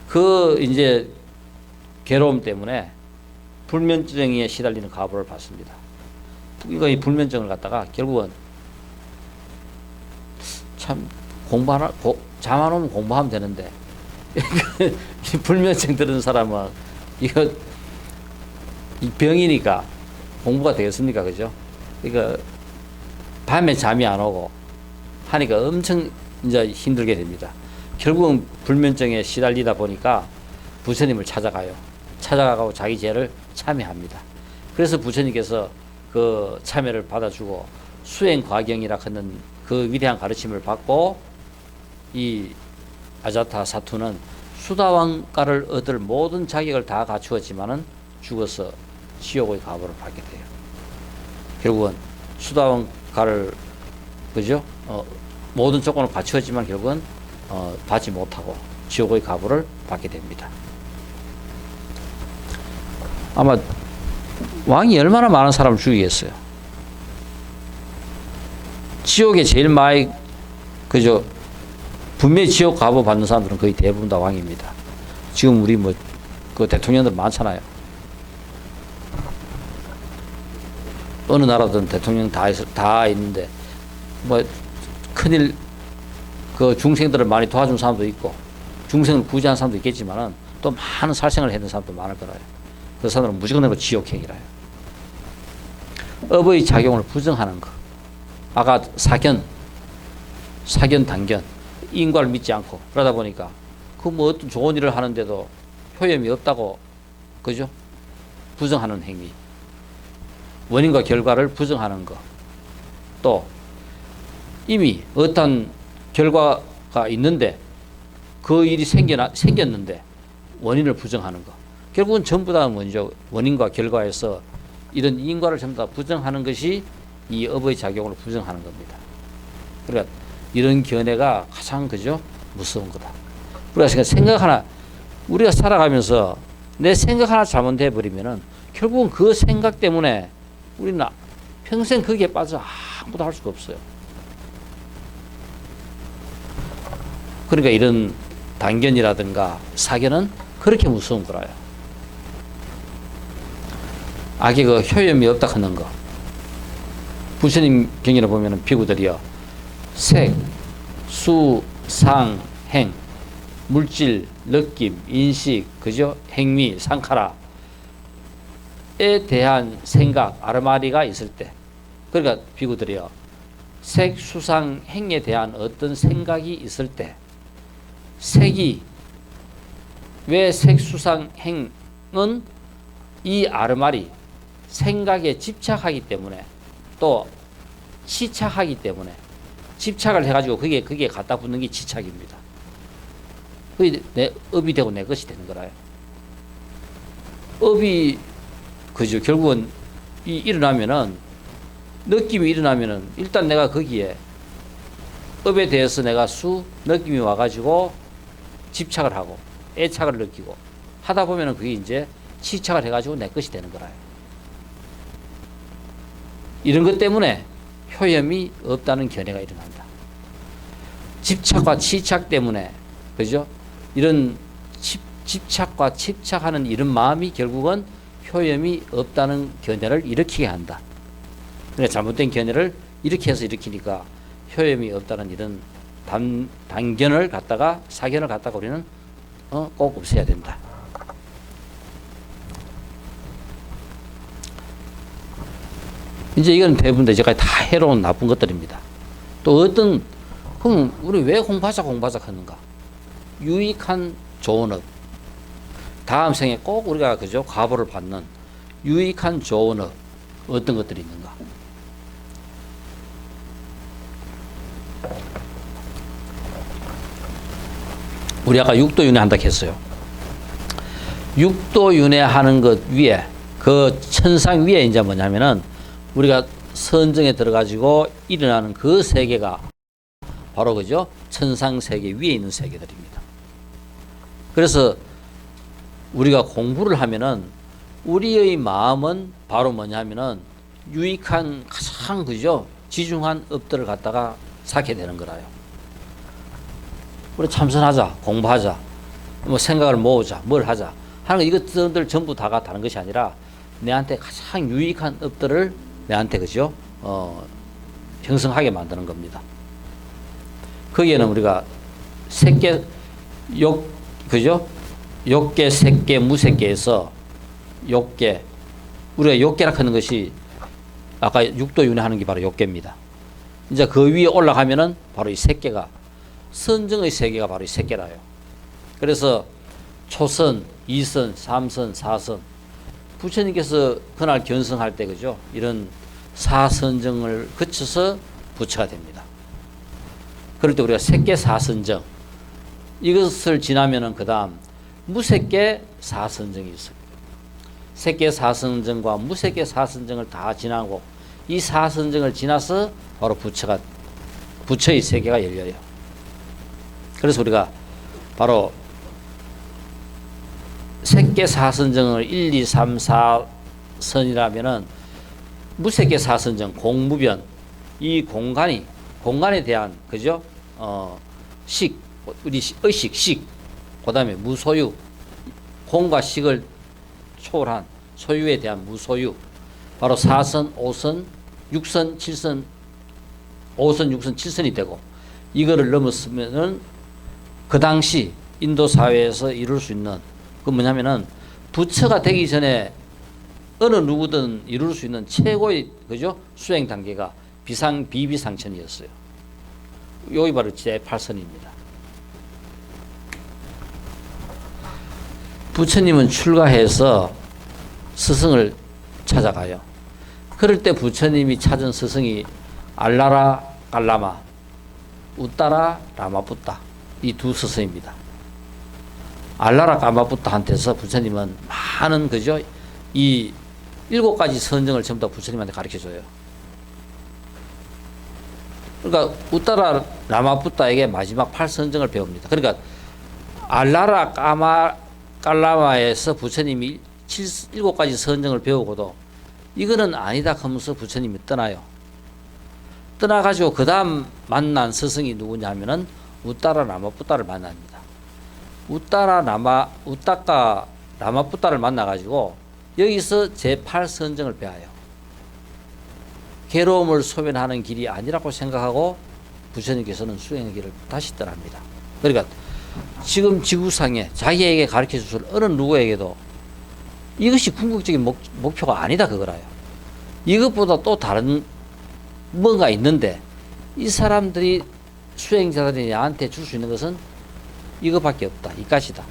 그 이제 괴로움 때문에 불면증에 시달리는 가보를 받습니다. 이거 이 불면증을 갖다가 결국은 참 잠 안 오면 공부하면 되는데 불면증 들은 사람은 이거 이 병이니까 공부가 되겠습니까? 그죠? 그러니까 밤에 잠이 안 오고 하니까 엄청 이제 힘들게 됩니다. 결국은 불면증에 시달리다 보니까 부처님을 찾아가요. 찾아가고 자기 죄를 참회합니다. 그래서 부처님께서 그 참회를 받아주고 수행과경이라 하는 그 위대한 가르침을 받고 이 아자타 사투는 수다왕가를 얻을 모든 자격을 다 갖추었지만은 죽어서 지옥의 가보를 받게 돼요. 결국은 수다왕가를 그죠? 모든 조건을 갖추었지만 결국은 받지 못하고 지옥의 가보를 받게 됩니다. 아마 왕이 얼마나 많은 사람을 죽이겠어요. 지옥에 제일 많이 그죠? 분명히 지옥 가보 받는 사람들은 거의 대부분 다 왕입니다. 지금 우리 뭐 그 대통령들 많잖아요. 어느 나라든 대통령 다 있는데 뭐 큰일 그 중생들을 많이 도와준 사람도 있고 중생을 구제한 사람도 있겠지만은 또 많은 살생을 했는 사람도 많을 거라요. 그 사람들은 무조건 지옥행이라요. 업의 작용을 부정하는 거. 아까 사견, 단견, 인과를 믿지 않고 그러다 보니까 그 뭐 어떤 좋은 일을 하는데도 효염이 없다고 그죠? 부정하는 행위. 원인과 결과를 부정하는 거. 또 이미 어떤 결과가 있는데 그 일이 생겼는데 원인을 부정하는 거. 결국은 전부 다 먼저 원인과 결과에서 이런 인과를 전부 다 부정하는 것이 이 업의 작용을 부정하는 겁니다. 그러니까 이런 견해가 가장 그죠? 무서운 거다. 우리가 생각 하나 우리가 살아가면서 내 생각 하나 잘못돼 버리면은 결국은 그 생각 때문에 우리는 평생 거기에 빠져 아무것도 할 수가 없어요. 그러니까 이런 단견이라든가 사견은 그렇게 무서운 거라요. 악의 그 효염이 없다 하는 거. 부처님 경전에 보면은 비구들이요. 색, 수, 상, 행, 물질, 느낌, 인식, 그죠? 행위, 상카라에 대한 생각, 아르마리가 있을 때, 그러니까 비구들이요. 색, 수, 상, 행에 대한 어떤 생각이 있을 때, 색이 왜 색, 수, 상, 행은 이 아르마리 생각에 집착하기 때문에 또 치착하기 때문에 집착을 해가지고 그게 갖다 붙는 게 치착입니다. 그게 내 업이 되고 내 것이 되는 거라요. 업이 그죠. 결국은 일어나면은 느낌이 일어나면은 일단 내가 거기에 업에 대해서 내가 느낌이 와가지고 집착을 하고 애착을 느끼고 하다 보면은 그게 이제 치착을 해가지고 내 것이 되는 거라요. 이런 것 때문에 효염이 없다는 견해가 일어난다. 집착과 치착 때문에 그죠? 이런 집착과 집착하는 이런 마음이 결국은 효염이 없다는 견해를 일으키게 한다. 그러니까 잘못된 견해를 이렇게 해서 일으키니까 효염이 없다는 이런 단견을 갖다가 사견을 갖다가 우리는 꼭 없애야 된다. 이제 이건 대부분 이제까지 다 해로운 나쁜 것들입니다. 또 어떤 그럼 우리 왜 공부하자 하는가? 유익한 좋은 업. 다음 생에 꼭 우리가 그죠? 과보를 받는 유익한 좋은 업. 어떤 것들이 있는가? 우리 아까 육도윤회 한다고 했어요. 육도윤회 하는 것 위에 그 천상 위에 이제 뭐냐면은 우리가 선정에 들어가지고 일어나는 그 세계가 바로 그죠? 천상 세계 위에 있는 세계들입니다. 그래서 우리가 공부를 하면은 우리의 마음은 바로 뭐냐면은 유익한 가장 그죠? 지중한 업들을 갖다가 쌓게 되는 거라요. 우리 참선하자, 공부하자, 뭐 생각을 모으자, 뭘 하자 하는 거 이것들 전부 다가 다른 것이 아니라 내한테 가장 유익한 업들을 내한테 그죠? 형성하게 만드는 겁니다. 거기에는 우리가 색계 그죠? 욕계, 색계, 무색계에서 욕계, 우리가 욕계라 하는 것이 아까 육도윤회 하는 게 바로 욕계입니다. 이제 그 위에 올라가면은 바로 이 색계가 선정의 세계가 바로 이 색계라요. 그래서 초선, 이선, 삼선, 사선 부처님께서 그날 견성할 때 그죠? 이런 사선정을 거쳐서 부처가 됩니다. 그럴 때 우리가 색계 사선정 이것을 지나면은 그다음 무색계 사선정이 있어요. 색계 사선정과 무색계 사선정을 다 지나고 이 사선정을 지나서 바로 부처의 세계가 열려요. 그래서 우리가 바로 색계 사선정을 1, 2, 3, 4선이라면은 무색계 사선정 공무변 이 공간에 대한 그죠? 식 우리 의식 식 그다음에 무소유 공과 식을 초월한 소유에 대한 무소유 바로 4선, 5선, 6선, 7선 5선, 6선, 7선이 되고 이거를 넘었으면은 그 당시 인도 사회에서 이룰 수 있는 그 뭐냐면은 부처가 되기 전에 어느 누구든 이룰 수 있는 최고의 그죠? 수행 단계가 비비상천이었어요. 여기 바로 제8선입니다. 부처님은 출가해서 스승을 찾아가요. 그럴 때 부처님이 찾은 스승이 알라라 깔라마, 우따라 라마부따 이 두 스승입니다. 알라라 까마부따한테서 부처님은 많은 그죠? 이 7가지 선정을 전부 다 부처님한테 가르쳐줘요. 그러니까 우따라 라마부따에게 마지막 8선정을 배웁니다. 그러니까 알라라 깔라마에서 부처님이 7가지 선정을 배우고도 이거는 아니다 하면서 부처님이 떠나요. 떠나가지고 그 다음 만난 스승이 누구냐 하면은 우따라 라마부따를 만납니다. 우따가 라마부따를 만나가지고 여기서 제8선정을 배워요. 괴로움을 소멸하는 길이 아니라고 생각하고 부처님께서는 수행의 길을 다시 떠납니다. 그러니까 지금 지구상에 자기에게 가르쳐 줄 어느 누구에게도 이것이 궁극적인 목표가 아니다 그거라요. 이것보다 또 다른 뭔가 있는데 이 사람들이 수행자들이 나한테 줄 수 있는 것은 이것밖에 없다. 이까지다.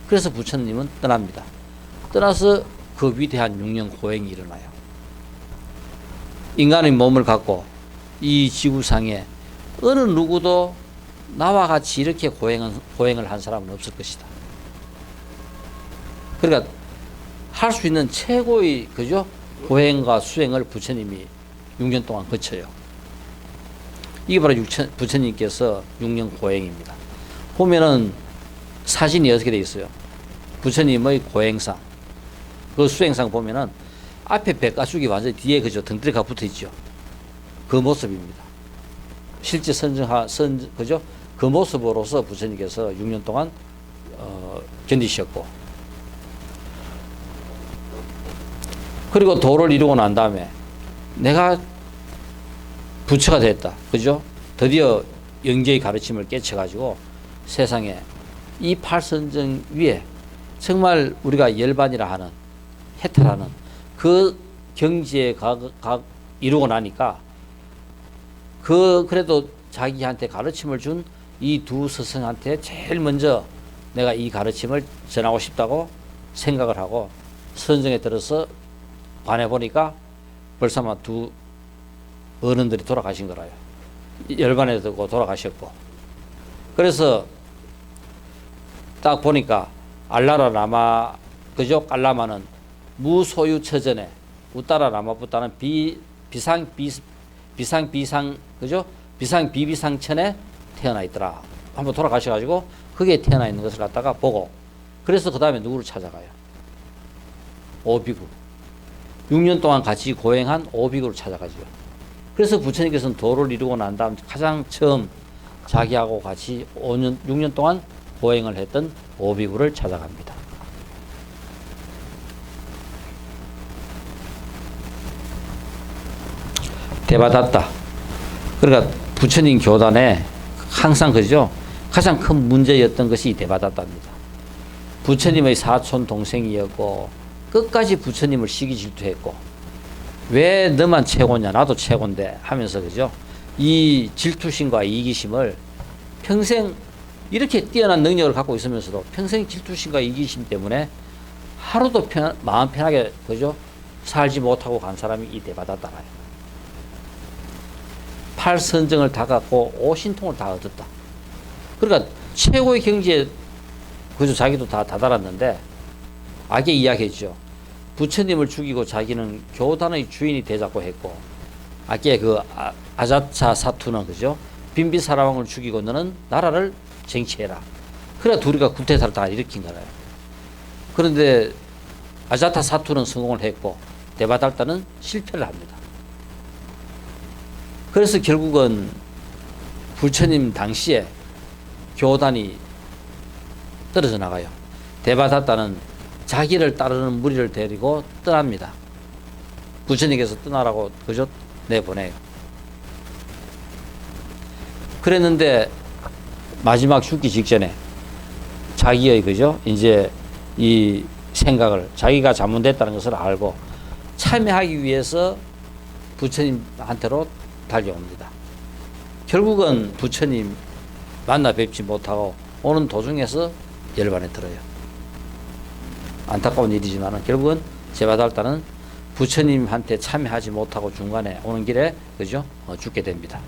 그래서 부처님은 떠납니다. 떠나서 그 위대한 6년 고행이 일어나요. 인간의 몸을 갖고 이 지구상에 어느 누구도 나와 같이 이렇게 고행을 한 사람은 없을 것이다. 그러니까 할 수 있는 최고의 그죠? 고행과 수행을 부처님이 6년 동안 거쳐요. 이게 바로 부처님께서 6년 고행입니다. 보면은 사진이 어떻게 되어 있어요? 부처님의 고행상, 그 수행상 보면은 앞에 백가죽이 완전히 뒤에 그죠? 등대가 붙어 있죠. 그 모습입니다. 실제 그죠? 그 모습으로서 부처님께서 6년 동안 견디셨고, 그리고 도를 이루고 난 다음에 내가 부처가 됐다. 그죠? 드디어 영계의 가르침을 깨쳐가지고 세상에 이 8선정 위에 정말 우리가 열반이라 하는 해탈하는 그 경지에 이루고 나니까 그래도 자기한테 가르침을 준 이 두 스승한테 제일 먼저 내가 이 가르침을 전하고 싶다고 생각을 하고 선정에 들어서 관해보니까 벌써 두 어른들이 돌아가신 거라요. 열반에 두고 돌아가셨고. 그래서 딱 보니까 알라라 라마, 그죠? 깔라마는 무소유 처전에 우따라 라마부따는 그죠? 비비상천에 태어나 있더라. 한번 돌아가셔가지고 거기에 태어나 있는 것을 갖다가 보고 그래서 그 다음에 누구를 찾아가요? 오비구. 6년 동안 같이 고행한 오비구를 찾아가죠. 그래서 부처님께서는 도를 이루고 난 다음 가장 처음 자기하고 같이 6년 동안 고행을 했던 오비구를 찾아갑니다. 대바다tta. 그러니까 부처님 교단에 항상 그죠? 가장 큰 문제였던 것이 대바다tta입니다. 부처님의 사촌 동생이었고 끝까지 부처님을 시기 질투했고, 왜 너만 최고냐, 나도 최고인데 하면서, 그죠? 이 질투심과 이기심을 평생 이렇게 뛰어난 능력을 갖고 있으면서도 평생 질투심과 이기심 때문에 하루도 마음 편하게, 그죠? 살지 못하고 간 사람이 이 대바다다라요. 팔선정을 다 갖고 오신통을 다 얻었다. 그러니까 최고의 경지에, 그죠? 자기도 다 다다랐는데, 악에 이야기했죠. 부처님을 죽이고 자기는 교단의 주인이 되자고 했고, 아께 그 아자차 사투는, 그죠? 빈비사라왕을 죽이고 너는 나라를 쟁취해라. 그래 둘이가 군대사를 다 일으킨 거예요. 그런데 아자타 사투는 성공을 했고 데바달타는 실패를 합니다. 그래서 결국은 부처님 당시에 교단이 떨어져 나가요. 데바달타는 자기를 따르는 무리를 데리고 떠납니다. 부처님께서 떠나라고, 그죠? 내보내요. 그랬는데 마지막 죽기 직전에 자기의, 그죠? 이제 이 생각을, 자기가 잘못됐다는 것을 알고 참여하기 위해서 부처님한테로 달려옵니다. 결국은 부처님 만나 뵙지 못하고 오는 도중에서 열반에 들어요. 안타까운 일이지만 결국은 제바달타는 부처님한테 참여하지 못하고 중간에 오는 길에, 그죠? 죽게 됩니다.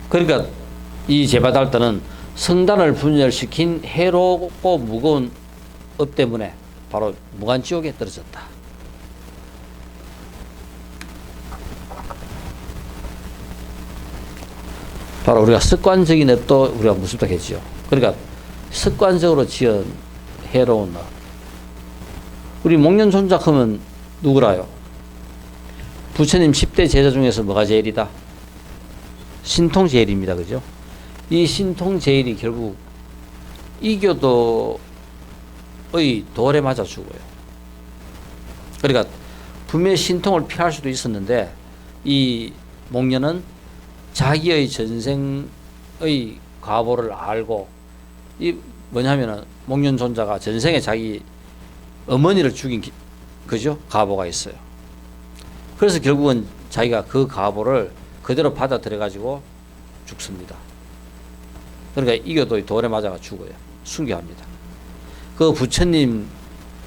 그러니까 이 제바달타는 성단을 분열시킨 해롭고 무거운 업 때문에 바로 무간지옥에 떨어졌다. 바로 우리가 습관적인 업도 우리가 무섭다 했죠. 그러니까 습관적으로 지은 해로운 업. 우리 목련손작하면 누구라요? 부처님 10대 제자 중에서 뭐가 제일이다? 신통제일입니다. 그죠? 이 신통제일이 결국 이교도의 돌에 맞아 죽어요. 그러니까 분명히 신통을 피할 수도 있었는데 이 목련은 자기의 전생의 과보를 알고, 이 뭐냐면은 목련존자가 전생에 자기 어머니를 죽인, 그죠? 과보가 있어요. 그래서 결국은 자기가 그 과보를 그대로 받아들여 가지고 죽습니다. 그러니까 이교도의 돌에 맞아가 죽어요. 순교합니다. 그 부처님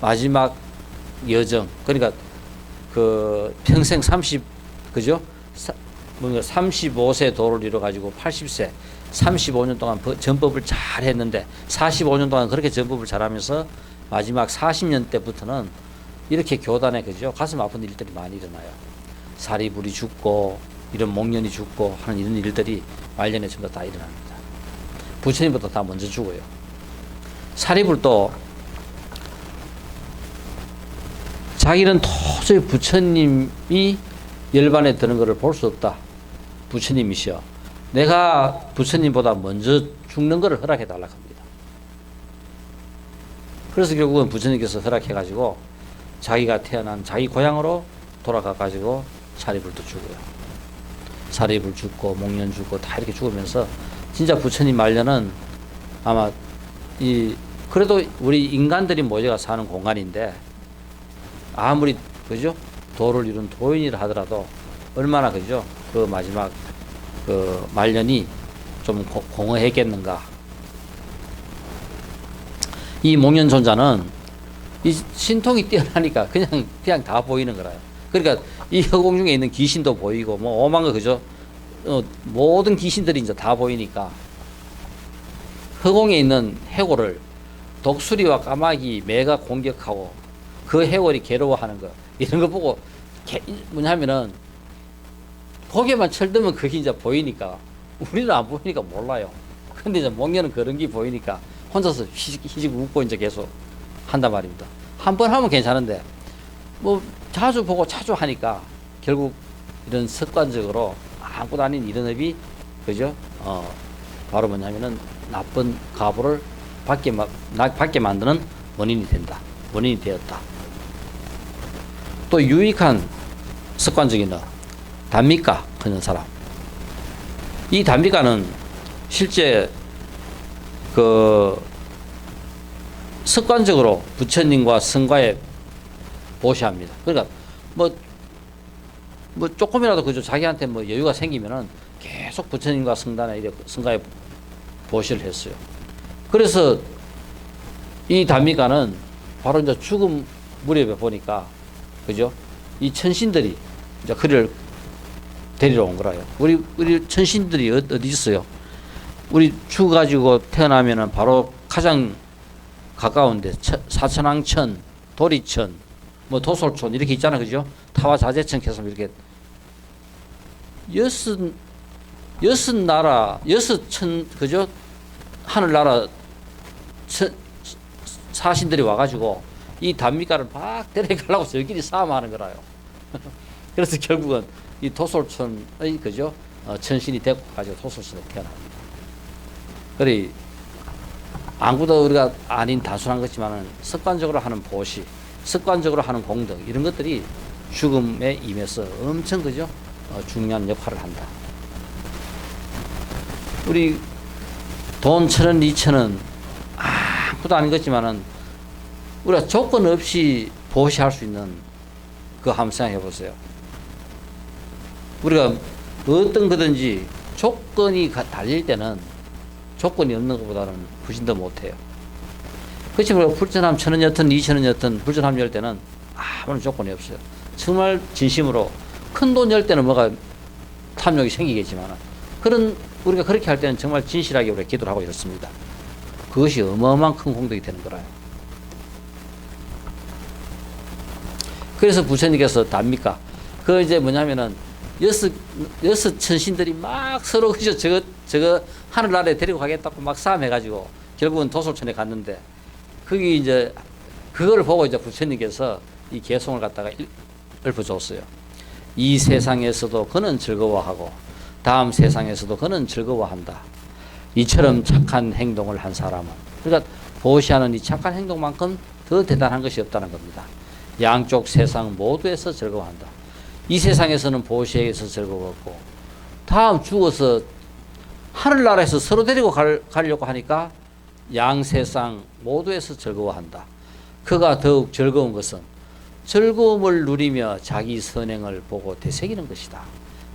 마지막 여정, 그러니까 그 평생 35세 도를 이뤄 가지고 80세 35년 동안 전법을 잘 했는데 45년 동안 그렇게 전법을 잘하면서 마지막 40년 때부터는 이렇게 교단에, 그죠? 가슴 아픈 일들이 많이 일어나요. 사리불이 죽고 이런 목련이 죽고 하는 이런 일들이 말년에 전부 다 일어납니다. 부처님보다 다 먼저 죽어요. 사리불도 자기는 도저히 부처님이 열반에 드는 것을 볼 수 없다. 부처님이시여, 내가 부처님보다 먼저 죽는 것을 허락해 달라고 합니다. 그래서 결국은 부처님께서 허락해 가지고 자기가 태어난 자기 고향으로 돌아가 가지고 사리불도 죽어요. 사리불 죽고 목련 죽고 다 이렇게 죽으면서 진짜 부처님 말년은 아마 그래도 우리 인간들이 모여가 사는 공간인데 아무리, 그죠? 도를 이룬 도인이라 하더라도 얼마나, 그죠? 그 마지막 그 말년이 좀 공허했겠는가. 이 목련존자는 이 신통이 뛰어나니까 그냥 다 보이는 거라요. 그러니까 이 허공 중에 있는 귀신도 보이고 뭐 오만 거, 그죠? 모든 귀신들이 이제 다 보이니까 허공에 있는 해골을 독수리와 까마귀, 매가 공격하고 그 해골이 괴로워하는 거, 이런 거 보고 뭐냐면은 고개만 철들면 그게 이제 보이니까, 우리는 안 보이니까 몰라요. 근데 이제 목련은 그런 게 보이니까 혼자서 희직 웃고 이제 계속 한단 말입니다. 한 번 하면 괜찮은데 뭐 자주 보고 자주 하니까 결국 이런 습관적으로 아무것도 아닌 이런 업이, 그죠? 바로 뭐냐면은 나쁜 가보를 받게 만드는 원인이 된다. 원인이 되었다. 또 유익한 습관적인 단미가 하는 사람. 이 단미가는 실제 그 습관적으로 부처님과 성가에 보시합니다. 그러니까 뭐 조금이라도 그죠, 자기한테 뭐 여유가 생기면은 계속 부처님과 성가에 보시를 했어요. 그래서 이 단미가는 바로 이제 죽음 무렵에 보니까 그죠, 이 천신들이 이제 그를 데리러 온 거라요. 우리 천신들이 어디 있어요? 우리 죽어가지고 태어나면은 바로 가장 가까운데 사천왕천, 도리천, 뭐 도솔촌 이렇게 있잖아, 그죠? 타화자재천 계속 이렇게 여섯 나라, 여섯 천, 그죠? 하늘나라 사신들이 와가지고 이 단미가를 막 데려가려고 저끼리 싸움하는 거라요. 그래서 결국은 이 도솔천의 그죠? 천신이 되고 가지고 도솔천에 태어납니다. 그래 아무도 우리가 아닌 단순한 것지만은 습관적으로 하는 보시, 습관적으로 하는 공덕 이런 것들이 죽음에 임해서 엄청 그죠? 중요한 역할을 한다. 우리 돈 1,000원, 2,000원 아무것도 아닌 것지만은 우리가 조건 없이 보시할 수 있는 그 한번 생각해 보세요. 우리가 어떤 거든지 조건이 달릴 때는 조건이 없는 것보다는 부진도 못해요. 그렇지만 불전함 1,000원이었든 2,000원이었든 불전함 열 때는 아무런 조건이 없어요. 정말 진심으로 큰 돈 열 때는 뭐가 탐욕이 생기겠지만 우리가 그렇게 할 때는 정말 진실하게 우리가 기도를 하고 있었습니다. 그것이 어마어마한 큰 공덕이 되는 거라요. 그래서 부처님께서 답니까? 그 이제 뭐냐면은 여섯 천신들이 막 서로 그저 저거 하늘나라에 데리고 가겠다고 막 싸움해가지고 결국은 도솔천에 갔는데 거기 이제 그걸 보고 이제 부처님께서 이 개송을 갖다가 읊어줬어요. 이 세상에서도 그는 즐거워하고 다음 세상에서도 그는 즐거워한다. 이처럼 착한 행동을 한 사람은, 그러니까 보시하는 이 착한 행동만큼 더 대단한 것이 없다는 겁니다. 양쪽 세상 모두에서 즐거워한다. 이 세상에서는 보시에서 즐거웠고 다음 죽어서 하늘나라에서 서로 데리고 가려고 하니까 양세상 모두에서 즐거워한다. 그가 더욱 즐거운 것은 즐거움을 누리며 자기 선행을 보고 되새기는 것이다.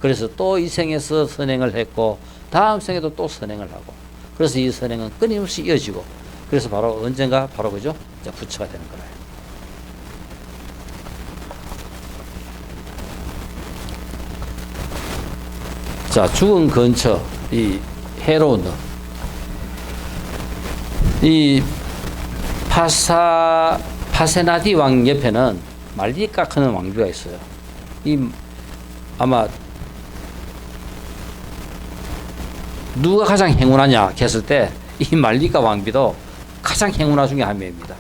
그래서 또 이 생에서 선행을 했고 다음 생에도 또 선행을 하고, 그래서 이 선행은 끊임없이 이어지고, 그래서 바로 언젠가 바로 그죠? 부처가 되는 거예요. 자, 죽은 근처 이 해로운 놈, 이 파세나디 왕 옆에는 말리까 하는 왕비가 있어요. 이 아마 누가 가장 행운하냐 했을 때 이 말리까 왕비도 가장 행운아 중에 한 명입니다.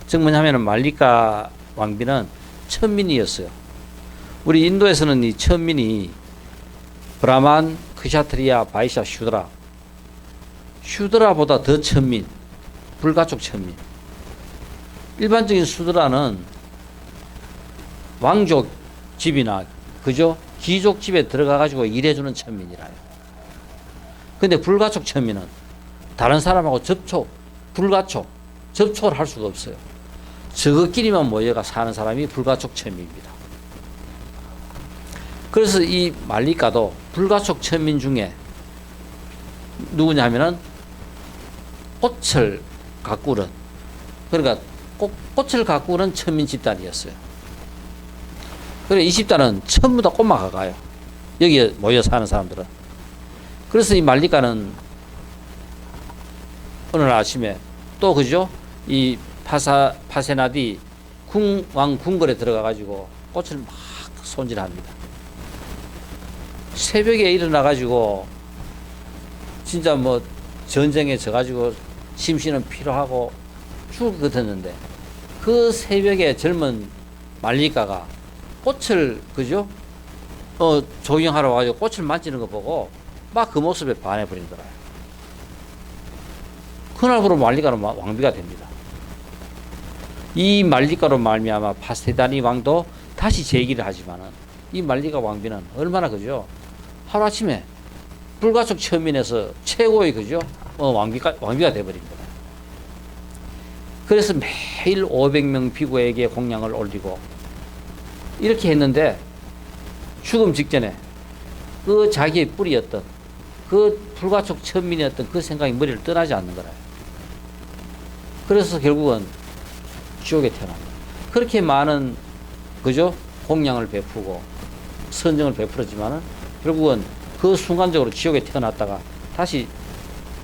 즉 뭐냐면은 말리까 왕비는 천민이었어요. 우리 인도에서는 이 천민이 브라만, 크샤트리아, 바이샤, 슈드라보다 더 천민, 불가촉 천민. 일반적인 슈드라는 왕족 집이나 그죠? 귀족 집에 들어가 가지고 일해주는 천민이라요. 근데 불가촉 천민은 다른 사람하고 접촉을 할 수가 없어요. 저것끼리만 모여가 사는 사람이 불가촉 천민입니다. 그래서 이 말리까도 불가촉 천민 중에 누구냐 하면은 꽃을 가꾸는, 그러니까 꽃을 가꾸는 천민 집단이었어요. 그래 이 집단은 전부 다 꽃마가 가요. 여기에 모여 사는 사람들은. 그래서 이 말리까는 오늘 아침에 또 그죠? 이 파세나디 왕 궁궐에 들어가 가지고 꽃을 막 손질합니다. 새벽에 일어나 가지고 진짜 뭐 전쟁에 져 가지고 심신은 피로하고 죽을 것 같았는데 그 새벽에 젊은 말리까가 꽃을 그죠? 조경하러 와가지고 꽃을 만지는 거 보고 막 그 모습에 반해버린 거라요. 그날부로 말리까는 왕비가 됩니다. 이 말리까로 말미암아 파세다니 왕도 다시 재기를 하지만은 이 말리까 왕비는 얼마나 그죠? 하루아침에 불가촉 천민에서 최고의 그죠? 왕비가 돼버린 거예요. 그래서 매일 500명 비구에게 공양을 올리고 이렇게 했는데 죽음 직전에 그 자기의 뿌리였던 그 불가촉 천민이었던 그 생각이 머리를 떠나지 않는 거라요. 그래서 결국은 지옥에 태어납니다. 그렇게 많은 그죠? 공양을 베푸고 선정을 베풀었지만은 결국은 그 순간적으로 지옥에 태어났다가 다시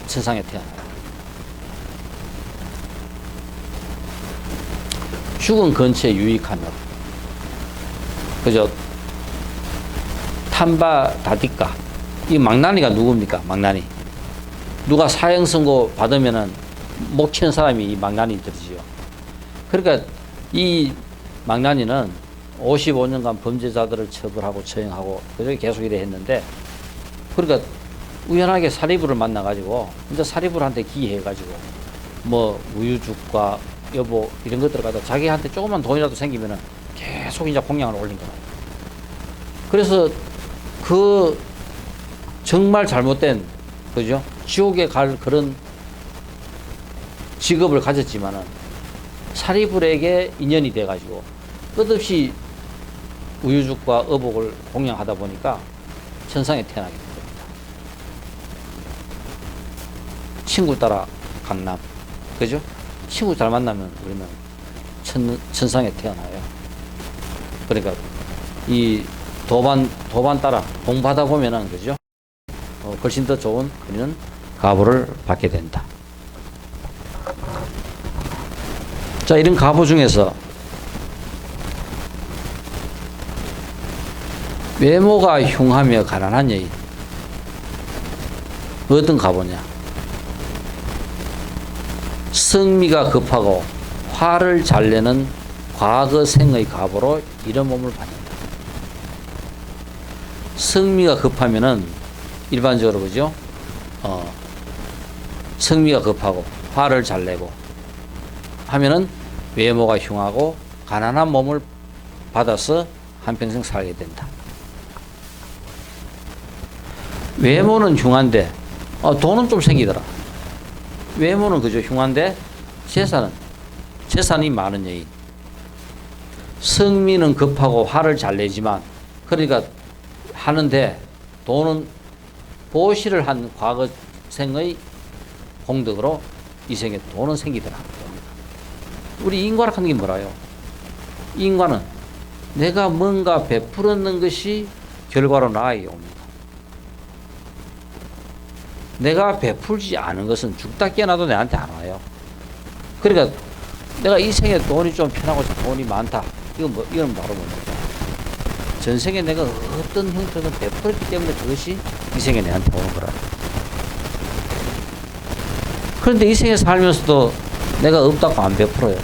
천상에 태어나요. 죽은 근처에 유익하며 그죠? 탐바 다디까 이 망나니가 누굽니까? 망나니 누가 사형 선고 받으면은 목치는 사람이 이 망나니들이지요. 그러니까 이 망나니는 55년간 범죄자들을 처벌하고 처형하고 그렇게 계속 이래 했는데 그러니까 우연하게 사리부를 만나가지고 이제 사리부한테 기해가지고 뭐 우유죽과 여보 이런 것들을 갖다 자기한테 조그만 돈이라도 생기면은 계속 이제 공양을 올린 거예요. 그래서 그 정말 잘못된 그죠? 지옥에 갈 그런 직업을 가졌지만은 사리불에게 인연이 돼가지고 끝없이 우유죽과 어복을 공양하다 보니까 천상에 태어나게 된 겁니다. 친구 따라 강남, 그죠? 친구 잘 만나면 우리는 천상에 태어나요. 그러니까 이 도반 따라 공부하다 보면은 그죠? 훨씬 더 좋은 그런 가보를 받게 된다. 자, 이런 가보 중에서 외모가 흉하며 가난한 여인. 어떤 가보냐? 성미가 급하고 화를 잘 내는 과거 생의 가보로 이런 몸을 받는다. 성미가 급하면은 일반적으로 그죠? 성미가 급하고 화를 잘 내고 하면은 외모가 흉하고 가난한 몸을 받아서 한평생 살게 된다. 외모는 흉한데 돈은 좀 생기더라. 외모는 그저 흉한데 재산이 많은 여인. 성미는 급하고 화를 잘 내지만 그러니까 하는데 돈은 보시를 한 과거 생의 공덕으로 이 생에 돈은 생기더라. 우리 인과라는 게 뭐라요? 인과는 내가 뭔가 베풀었는 것이 결과로 나에게 옵니다. 내가 베풀지 않은 것은 죽다 깨어나도 내한테 안 와요. 그러니까 내가 이 생에 돈이 좀 편하고 돈이 많다. 이건 바로 뭡니까? 전생에 내가 어떤 형태든 베풀었기 때문에 그것이 이 생에 내한테 오는 거라. 그런데 이 생에 살면서도 내가 없다고 안 베풀어요.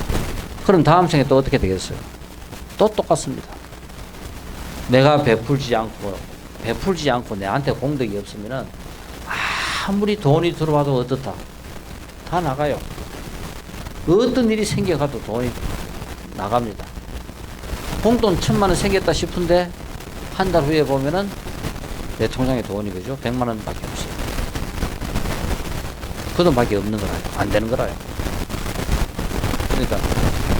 그럼 다음 생에 또 어떻게 되겠어요? 또 똑같습니다. 내가 베풀지 않고 내한테 공덕이 없으면은 아무리 돈이 들어와도 어떻다? 다 나가요. 어떤 일이 생겨가도 돈이 나갑니다. 봉돈 1000만 원 생겼다 싶은데 한 달 후에 보면은 내 통장에 돈이 그죠? 100만 원밖에 없어요. 그 돈밖에 없는 거라요. 안 되는 거라요. 그러니까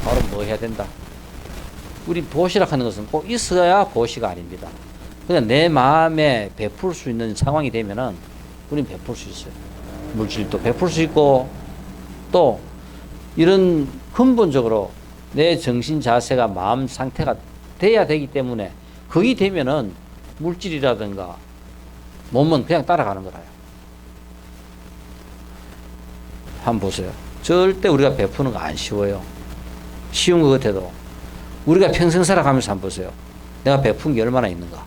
바로 뭐 해야 된다? 우리 보시라 하는 것은 꼭 있어야 보시가 아닙니다. 그냥 내 마음에 베풀 수 있는 상황이 되면은 우린 베풀 수 있어요. 물질도 베풀 수 있고 또 이런 근본적으로 내 정신 자세가 마음 상태가 돼야 되기 때문에 거기 되면은 물질이라든가 몸은 그냥 따라가는 거라요. 한번 보세요. 절대 우리가 베푸는 거 안 쉬워요. 쉬운 것 같아도 우리가 평생 살아가면서 한번 보세요. 내가 베푼 게 얼마나 있는가.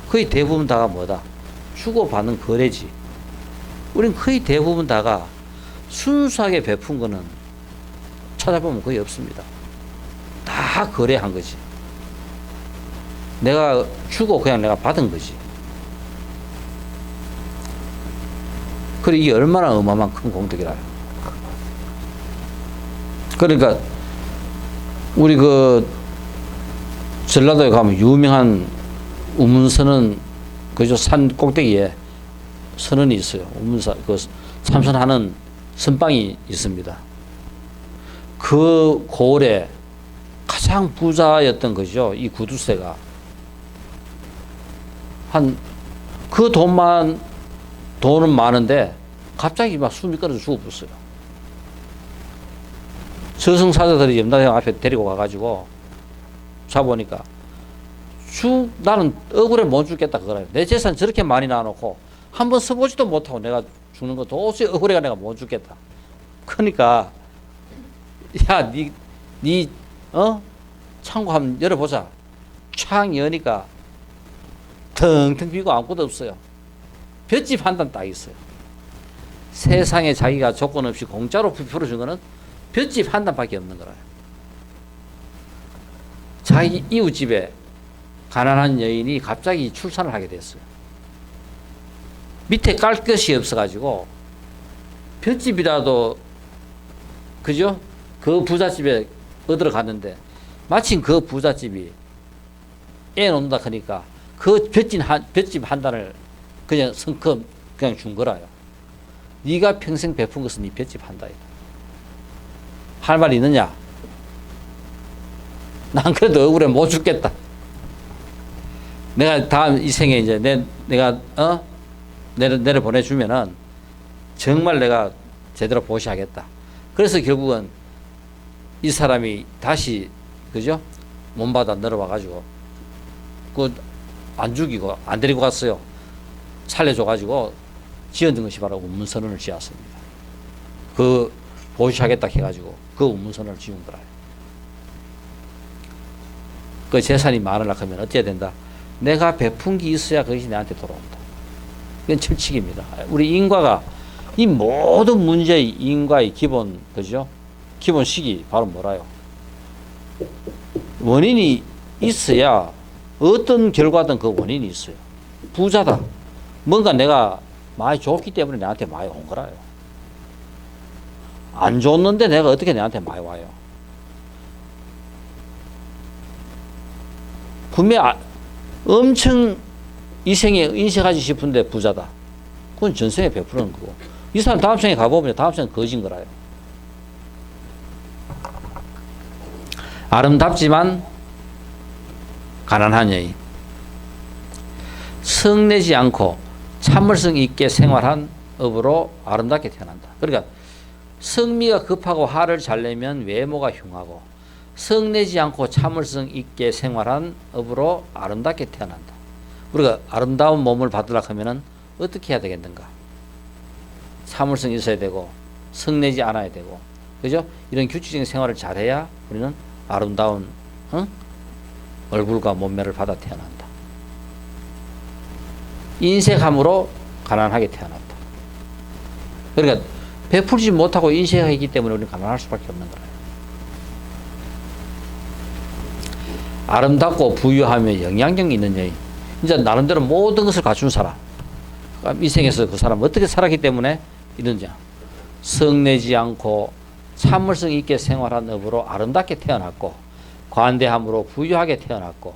거의 대부분 다가 뭐다? 주고받는 거래지. 우린 거의 대부분 다가 순수하게 베푼 거는 찾아보면 거의 없습니다. 다 거래한 거지. 내가 주고 그냥 내가 받은 거지. 그리고 이게 얼마나 어마어마한 큰 공덕이라요. 그러니까 우리 그 전라도에 가면 유명한 우문선은 그저 산 꼭대기에 선원이 있어요. 우문사 그 참선하는 선방이 있습니다. 그 고을에 가장 부자였던 거죠. 이 구두쇠가. 그 돈은 많은데 갑자기 막 숨이 끊어져 죽어버렸어요. 저승사자들이 염라대왕 앞에 데리고 가가지고 잡아보니까 나는 억울해 못 죽겠다 그거라요. 내 재산 저렇게 많이 놔놓고 한번 써보지도 못하고 내가 죽는 거 도저히 억울해가 내가 못 죽겠다. 그러니까 야, 창고 한번 열어보자. 창 여니까 텅텅 비고 아무것도 없어요. 볏짚 한 단 딱 있어요. 세상에 자기가 조건 없이 공짜로 풀어준 거는 볏짚 한 단밖에 없는 거라요. 자기 이웃집에 가난한 여인이 갑자기 출산을 하게 됐어요. 밑에 깔 것이 없어가지고 볏짚이라도 그죠? 그 부잣집에 얻으러 갔는데 마침 그 부잣집이 애 놓는다 하니까 그 볏짚 한 단을 그냥 성큼 그냥 준 거라요. 네가 평생 베푼 것은 네 볏짚 한 단이다. 할 말 있느냐? 난 그래도 억울해 못 죽겠다. 내가 다음 이 생에 이제 내가 내를 보내주면은 정말 내가 제대로 보시하겠다. 그래서 결국은 이 사람이 다시 그죠? 몸바다 내려와가지고 안 죽이고 안 데리고 갔어요. 살려줘가지고 지어준 것이 바로 운문선언을 지었습니다. 그 보시하겠다 해가지고 그 운문선언을 지은 거라요. 그 재산이 많으려고 하면 어떻게 된다? 내가 베푼 게 있어야 그것이 내한테 돌아온다. 이건 철칙입니다. 우리 인과가 이 모든 문제의 인과의 기본 그죠? 기본식이 바로 뭐라요? 원인이 있어야 어떤 결과든 그 원인이 있어요. 부자다. 뭔가 내가 많이 줬기 때문에 내한테 많이 온 거라요. 안 줬는데 내가 어떻게 내한테 많이 와요? 분명 엄청 이 생에 인색하지 싶은데 부자다. 그건 전생에 베푸는 거고. 이 사람 다음 생에 가보면 다음 생에 거진 거라요. 아름답지만 가난한 여인. 성내지 않고 참을성 있게 생활한 업으로 아름답게 태어난다. 그러니까 성미가 급하고 화를 잘 내면 외모가 흉하고 성내지 않고 참을성 있게 생활한 업으로 아름답게 태어난다. 우리가 아름다운 몸을 받으려고 하면은 어떻게 해야 되겠는가? 참을성 있어야 되고 성내지 않아야 되고 그죠? 이런 규칙적인 생활을 잘해야 우리는 아름다운 얼굴과 몸매를 받아 태어난다. 인색함으로 가난하게 태어났다. 그러니까 베풀지 못하고 인색하기 때문에 우리는 가난할 수밖에 없는 거예요. 아름답고 부유하며 영향력 있는 여인. 이제 나름대로 모든 것을 갖춘 사람. 이 생에서 그 사람 어떻게 살았기 때문에 이런지. 성내지 않고 참을성 있게 생활한 업으로 아름답게 태어났고 관대함으로 부유하게 태어났고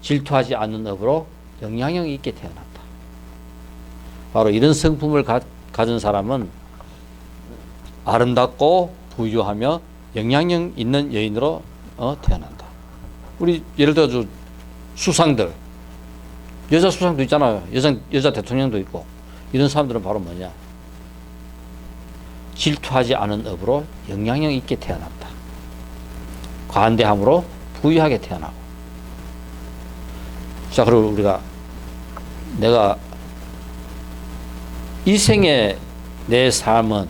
질투하지 않는 업으로 영향력 있게 태어났다. 바로 이런 성품을 가진 사람은 아름답고 부유하며 영향력 있는 여인으로 태어난다. 우리 예를 들어 수상들 여자 수상도 있잖아요. 여자 대통령도 있고 이런 사람들은 바로 뭐냐? 질투하지 않은 업으로 영향력 있게 태어났다. 관대함으로 부유하게 태어나고. 자, 그리고 내가 이 생에 내 삶은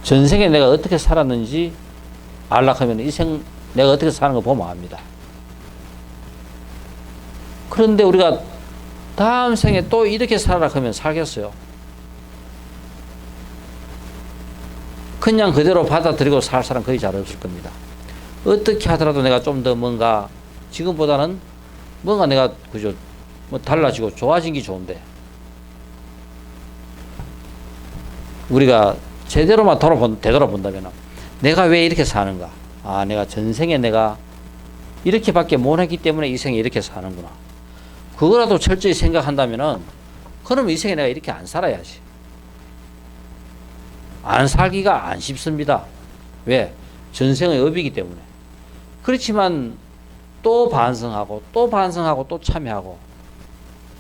전생에 내가 어떻게 살았는지 알려고 하면 이 생 내가 어떻게 사는 거 보면 압니다. 그런데 우리가 다음 생에 또 이렇게 살아라 하면 살겠어요? 그냥 그대로 받아들이고 살 사람 거의 잘 없을 겁니다. 어떻게 하더라도 내가 좀 더 뭔가 지금보다는 뭔가 내가 그죠 뭐 달라지고 좋아진 게 좋은데 우리가 제대로만 되돌아본다면 내가 왜 이렇게 사는가? 아, 내가 전생에 내가 이렇게밖에 못했기 때문에 이 생에 이렇게 사는구나. 그거라도 철저히 생각한다면은 그러면 이 생에 내가 이렇게 안 살아야지. 안 살기가 안 쉽습니다. 왜? 전생의 업이기 때문에. 그렇지만 또 반성하고 또 반성하고 또 참여하고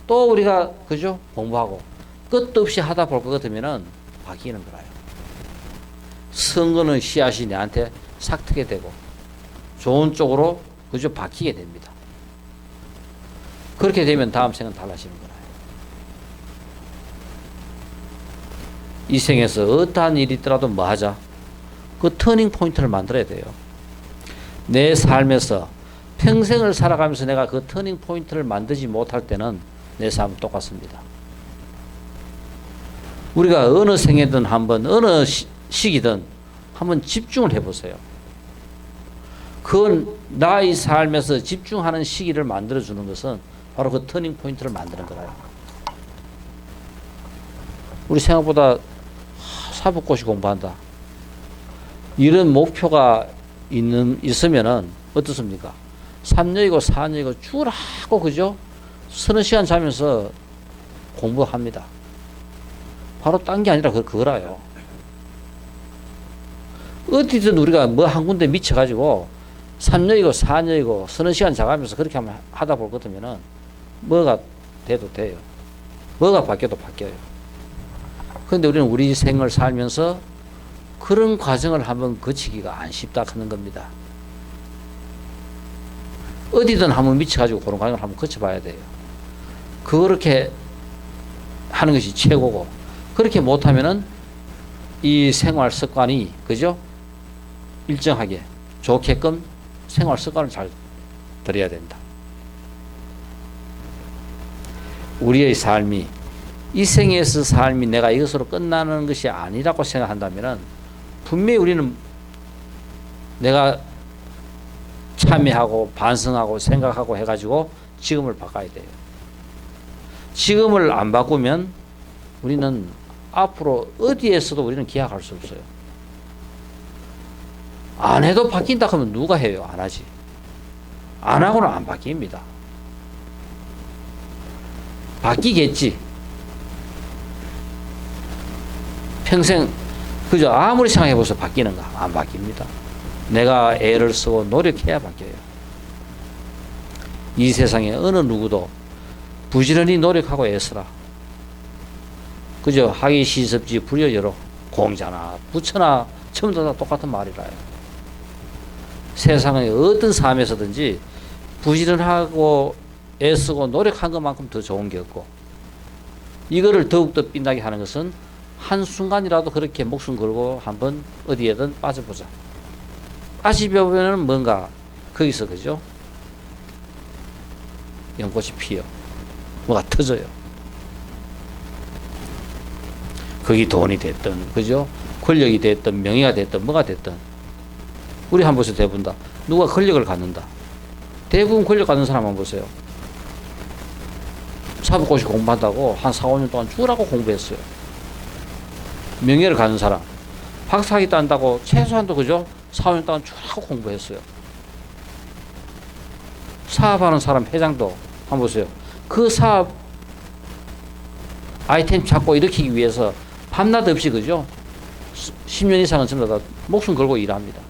또 우리가 그죠? 공부하고 끝도 없이 하다 볼 것 같으면은 바뀌는 거라요. 선거는 씨앗이 내한테 삭트게 되고 좋은 쪽으로 그저 바뀌게 됩니다. 그렇게 되면 다음 생은 달라지는 거라요. 이 생에서 어떠한 일이 있더라도 뭐 하자? 그 터닝 포인트를 만들어야 돼요. 내 삶에서 평생을 살아가면서 내가 그 터닝 포인트를 만들지 못할 때는 내 삶은 똑같습니다. 우리가 어느 생이든 한번 어느 시기든 한번 집중을 해보세요. 그 나의 삶에서 집중하는 시기를 만들어주는 것은 바로 그 터닝 포인트를 만드는 거예요. 우리 생각보다 사법고시 공부한다. 이런 목표가 있으면은 어떻습니까? 3년이고 4년이고 쭉 그죠? 서너 시간 자면서 공부합니다. 바로 딴 게 아니라 그거라요. 어디든 우리가 뭐 한 군데 미쳐가지고 3년이고 4년이고 서너 시간 자가면서 그렇게 하다 볼 것 같으면은 뭐가 돼도 돼요. 뭐가 바뀌어도 바뀌어요. 그런데 우리는 우리 생을 살면서 그런 과정을 한번 거치기가 안 쉽다 하는 겁니다. 어디든 한번 미쳐가지고 그런 과정을 한번 거쳐봐야 돼요. 그렇게 하는 것이 최고고, 그렇게 못하면은 이 생활 습관이 그죠? 일정하게 좋게끔 생활 습관을 잘 들여야 된다. 우리의 삶이 이 생에서 삶이 내가 이것으로 끝나는 것이 아니라고 생각한다면은 분명히 우리는 내가 참여하고 반성하고 생각하고 해가지고 지금을 바꿔야 돼요. 지금을 안 바꾸면 우리는 앞으로 어디에서도 우리는 기약할 수 없어요. 안 해도 바뀐다 하면 누가 해요? 안 하지. 안 하고는 안 바뀝니다. 바뀌겠지. 평생 그죠? 아무리 생각해보세요. 바뀌는가? 안 바뀝니다. 내가 애를 쓰고 노력해야 바뀌어요. 이 세상에 어느 누구도 부지런히 노력하고 애쓰라. 그죠? 하기 시습지 불여여로 공자나 부처나 전부 다 똑같은 말이라요. 세상의 어떤 삶에서든지 부지런하고 애쓰고 노력한 것만큼 더 좋은 게 없고, 이거를 더욱더 빛나게 하는 것은 한순간이라도 그렇게 목숨 걸고 한번 어디에든 빠져보자. 빠지면 뭔가 거기서 그죠? 연꽃이 피어 뭐가 터져요. 거기 돈이 됐든 그죠? 권력이 됐든 명예가 됐든 뭐가 됐든, 우리 한번 보세요. 대부분 다 누가 권력을 갖는다. 대부분 권력 갖는 사람 한번 보세요. 사법고시 공부한다고 한 4, 5년 동안 죽으라고 공부했어요. 명예를 갖는 사람, 박사학위 딴다고 최소한도 그죠? 4, 5년 동안 죽으라고 공부했어요. 사업하는 사람 회장도 한번 보세요. 그 사업 아이템 찾고 일으키기 위해서 밤낮 없이 그죠? 10년 이상은 전부 다 목숨 걸고 일합니다.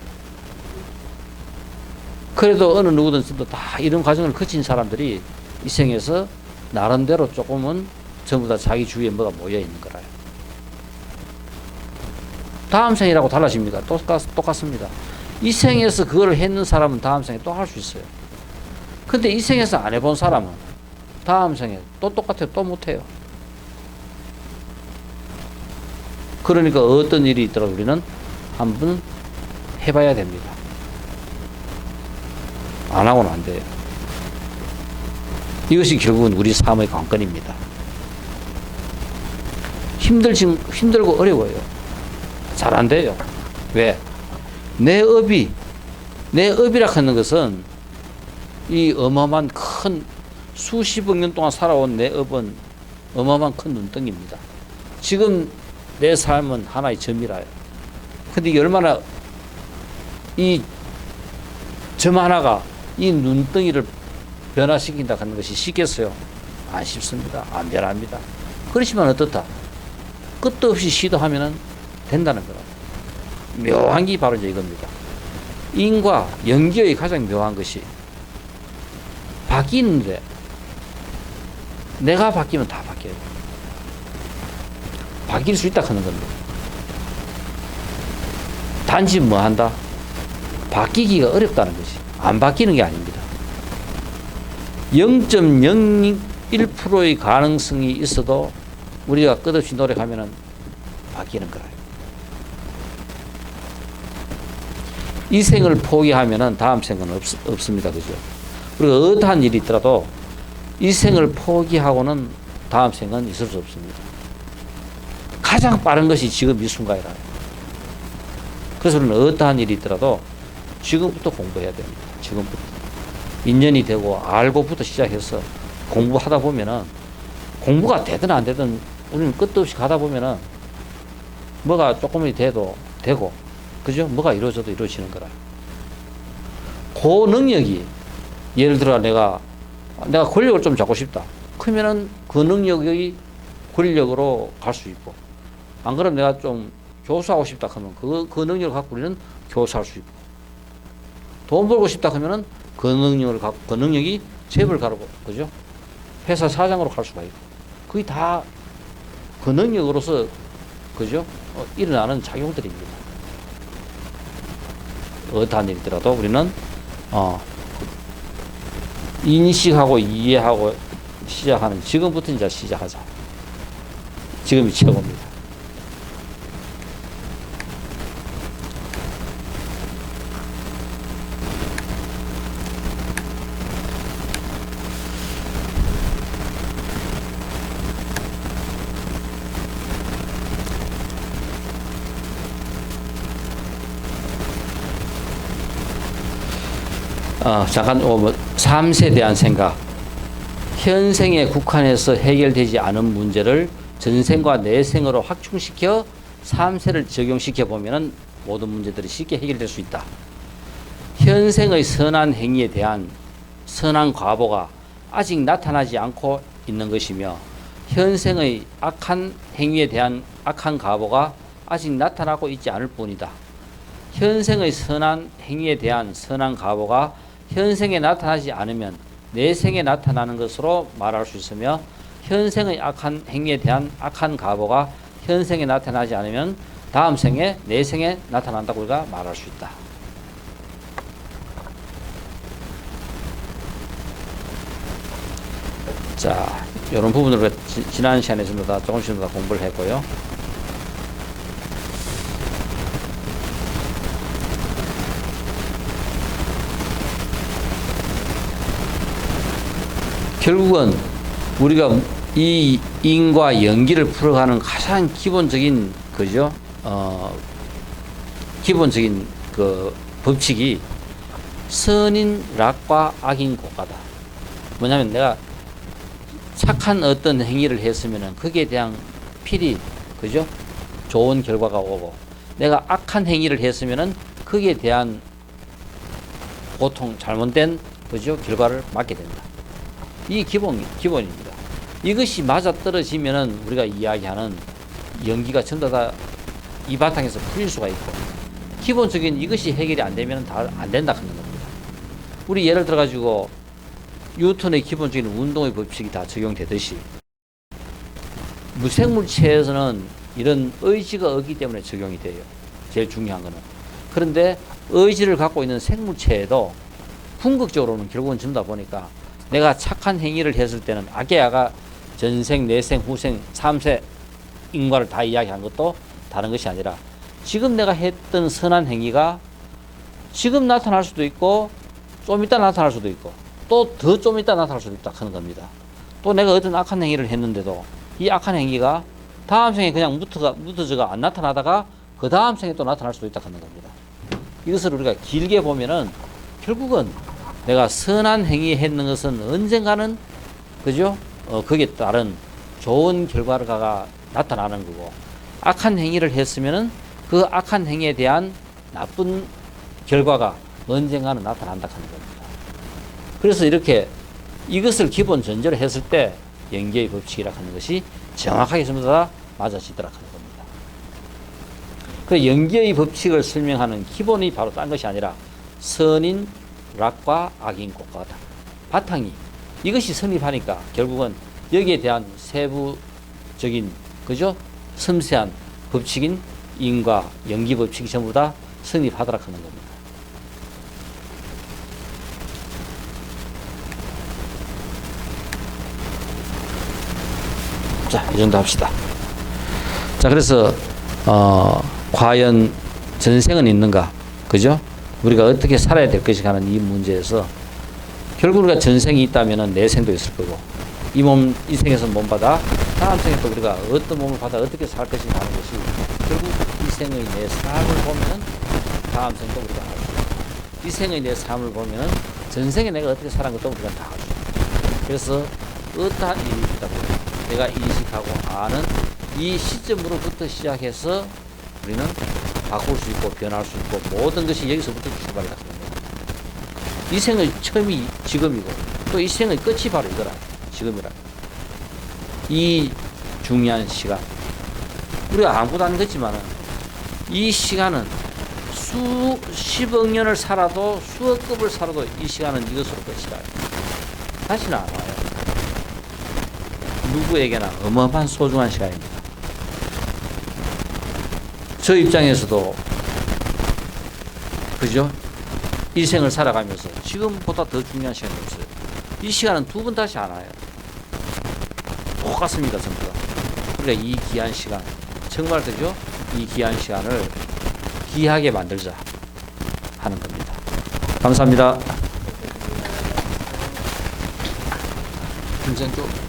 그래도 어느 누구든 전부 다 이런 과정을 거친 사람들이 이 생에서 나름대로 조금은 전부 다 자기 주위에 뭐가 모여 있는 거라요. 다음 생이라고 달라집니까? 똑같습니다. 이 생에서 그걸 했는 사람은 다음 생에 또 할 수 있어요. 근데 이 생에서 안 해본 사람은 다음 생에 또 똑같아요. 또 못해요. 그러니까 어떤 일이 있더라도 우리는 한번 해봐야 됩니다. 안 하고는 안 돼요. 이것이 결국은 우리 삶의 관건입니다. 힘들고 어려워요. 잘 안 돼요. 왜? 내 업이라 하는 것은 이 어마어마한 큰 수십억 년 동안 살아온 내 업은 어마어마한 큰 눈덩이입니다. 지금 내 삶은 하나의 점이라요. 근데 이게 얼마나 이 점 하나가 이 눈덩이를 변화시킨다 하는 것이 쉽겠어요? 안 쉽습니다. 안 변합니다. 그렇지만 어떻다? 끝도 없이 시도하면은 된다는 거라. 묘한 게 바로 이제 이겁니다. 인과 연기의 가장 묘한 것이 바뀌는데 내가 바뀌면 다 바뀌어요. 바뀔 수 있다 하는 겁니다. 단지 뭐 한다? 바뀌기가 어렵다는 것이. 안 바뀌는 게 아닙니다. 0.01%의 가능성이 있어도 우리가 끝없이 노력하면 바뀌는 거라. 이 생을 포기하면 다음 생은 없습니다. 그죠? 그리고 어떠한 일이 있더라도 이 생을 포기하고는 다음 생은 있을 수 없습니다. 가장 빠른 것이 지금 이 순간이라. 그래서 우리는 어떠한 일이 있더라도 지금부터 공부해야 됩니다. 지금부터. 인연이 되고 알고부터 시작해서 공부하다 보면은 공부가 되든 안 되든 우리는 끝도 없이 가다 보면은 뭐가 조금이 돼도 되고, 그죠? 뭐가 이루어져도 이루어지는 거라. 그 능력이, 예를 들어 내가 권력을 좀 잡고 싶다. 그러면은 그 능력이 권력으로 갈 수 있고, 안 그러면 내가 좀 교수하고 싶다 하면 그 능력을 갖고 우리는 교수할 수 있고, 돈 벌고 싶다 하면은 그 능력을 갖고, 그 능력이 재벌 가고, 그죠? 회사 사장으로 갈 수가 있고, 그게 다 그 능력으로서, 그죠? 일어나는 작용들입니다. 어떠한 일이더라도 우리는 인식하고 이해하고 시작하는 지금부터 이제 시작하자. 지금이 최고입니다. 잠깐 3세에 대한 생각. 현생에 국한해서 해결되지 않은 문제를 전생과 내생으로 확충시켜 3세를 적용시켜 보면 모든 문제들이 쉽게 해결될 수 있다. 현생의 선한 행위에 대한 선한 과보가 아직 나타나지 않고 있는 것이며, 현생의 악한 행위에 대한 악한 과보가 아직 나타나고 있지 않을 뿐이다. 현생의 선한 행위에 대한 선한 과보가 현생에 나타나지 않으면 내생에 나타나는 것으로 말할 수 있으며, 현생의 악한 행위에 대한 악한 과보가 현생에 나타나지 않으면 다음 생에 내생에 나타난다고 우리가 말할 수 있다. 자, 이런 부분으로 지난 시간에 좀 더 조금씩 더 공부를 했고요. 결국은 우리가 이 인과 연기를 풀어가는 가장 기본적인, 그죠? 기본적인 그 법칙이 선인 락과 악인 고가다. 뭐냐면 내가 착한 어떤 행위를 했으면은 거기에 대한 필히, 그죠? 좋은 결과가 오고, 내가 악한 행위를 했으면은 거기에 대한 고통, 잘못된, 그죠? 결과를 맞게 된다. 이 기본입니다. 이것이 맞아 떨어지면은 우리가 이야기하는 연기가 전부 다 이 바탕에서 풀릴 수가 있고, 기본적인 이것이 해결이 안 되면 다 안 된다 하는 겁니다. 우리 예를 들어 가지고 뉴턴의 기본적인 운동의 법칙이 다 적용되듯이 무생물체에서는 이런 의지가 없기 때문에 적용이 돼요. 제일 중요한 거는. 그런데 의지를 갖고 있는 생물체에도 궁극적으로는 결국은 전부 다 보니까 내가 착한 행위를 했을 때는 악의 아가 전생, 내생, 후생, 3세 인과를 다 이야기한 것도 다른 것이 아니라 지금 내가 했던 선한 행위가 지금 나타날 수도 있고 좀 이따 나타날 수도 있고 또 더 좀 이따 나타날 수도 있다 하는 겁니다. 또 내가 어떤 악한 행위를 했는데도 이 악한 행위가 다음 생에 그냥 묻어져가 안 나타나다가 그 다음 생에 또 나타날 수도 있다 하는 겁니다. 이것을 우리가 길게 보면은 결국은 내가 선한 행위 했는 것은 언젠가는, 그죠? 거기에 따른 좋은 결과가 나타나는 거고, 악한 행위를 했으면은 그 악한 행위에 대한 나쁜 결과가 언젠가는 나타난다 하는 겁니다. 그래서 이렇게 이것을 기본 전제로 했을 때 연계의 법칙이라 하는 것이 정확하게 전부 다 맞아지더라 하는 겁니다. 그 연계의 법칙을 설명하는 기본이 바로 딴 것이 아니라 선인, 락과 악인, 꽃과다. 바탕이 이것이 성립하니까 결국은 여기에 대한 세부적인 그죠? 섬세한 법칙인 인과 연기 법칙이 전부 다 성립하도록 하는 겁니다. 자, 이 정도 합시다. 자, 그래서 과연 전생은 있는가? 그죠? 우리가 어떻게 살아야 될 것인가 하는 이 문제에서 결국 우리가 전생이 있다면 내생도 있을 거고 이 생에서 몸 받아 다음 생에 또 우리가 어떤 몸을 받아 어떻게 살 것인가 하는 것이 결국 이 생의 내 삶을 보면은 다음 생도 우리가 알 수 있고 이 생의 내 삶을 보면은 전생에 내가 어떻게 살은 것도 우리가 다 알 수 있고 그래서 어떠한 일이 있다고 내가 인식하고 아는 이 시점으로부터 시작해서 우리는 바꿀 수 있고 변할 수 있고 모든 것이 여기서부터 출발이 되는 겁니다. 이 생의 처음이 지금이고 또 이 생의 끝이 바로 이거라. 지금이라. 이 중요한 시간. 우리가 아무것도 안 됐지만은 이 시간은 수십억 년을 살아도 수억 급을 살아도 이 시간은 이것으로 끝이다. 다시는 안 와요. 누구에게나 어마어마한 소중한 시간입니다. 저 입장에서도 그죠? 이 생을 살아가면서 지금보다 더 중요한 시간이 없어요. 이 시간은 두 번 다시 안 와요. 똑같습니다, 전부 다. 그러니까 이 귀한 시간, 정말 그죠? 이 귀한 시간을 귀하게 만들자 하는 겁니다. 감사합니다. 김선 쪽.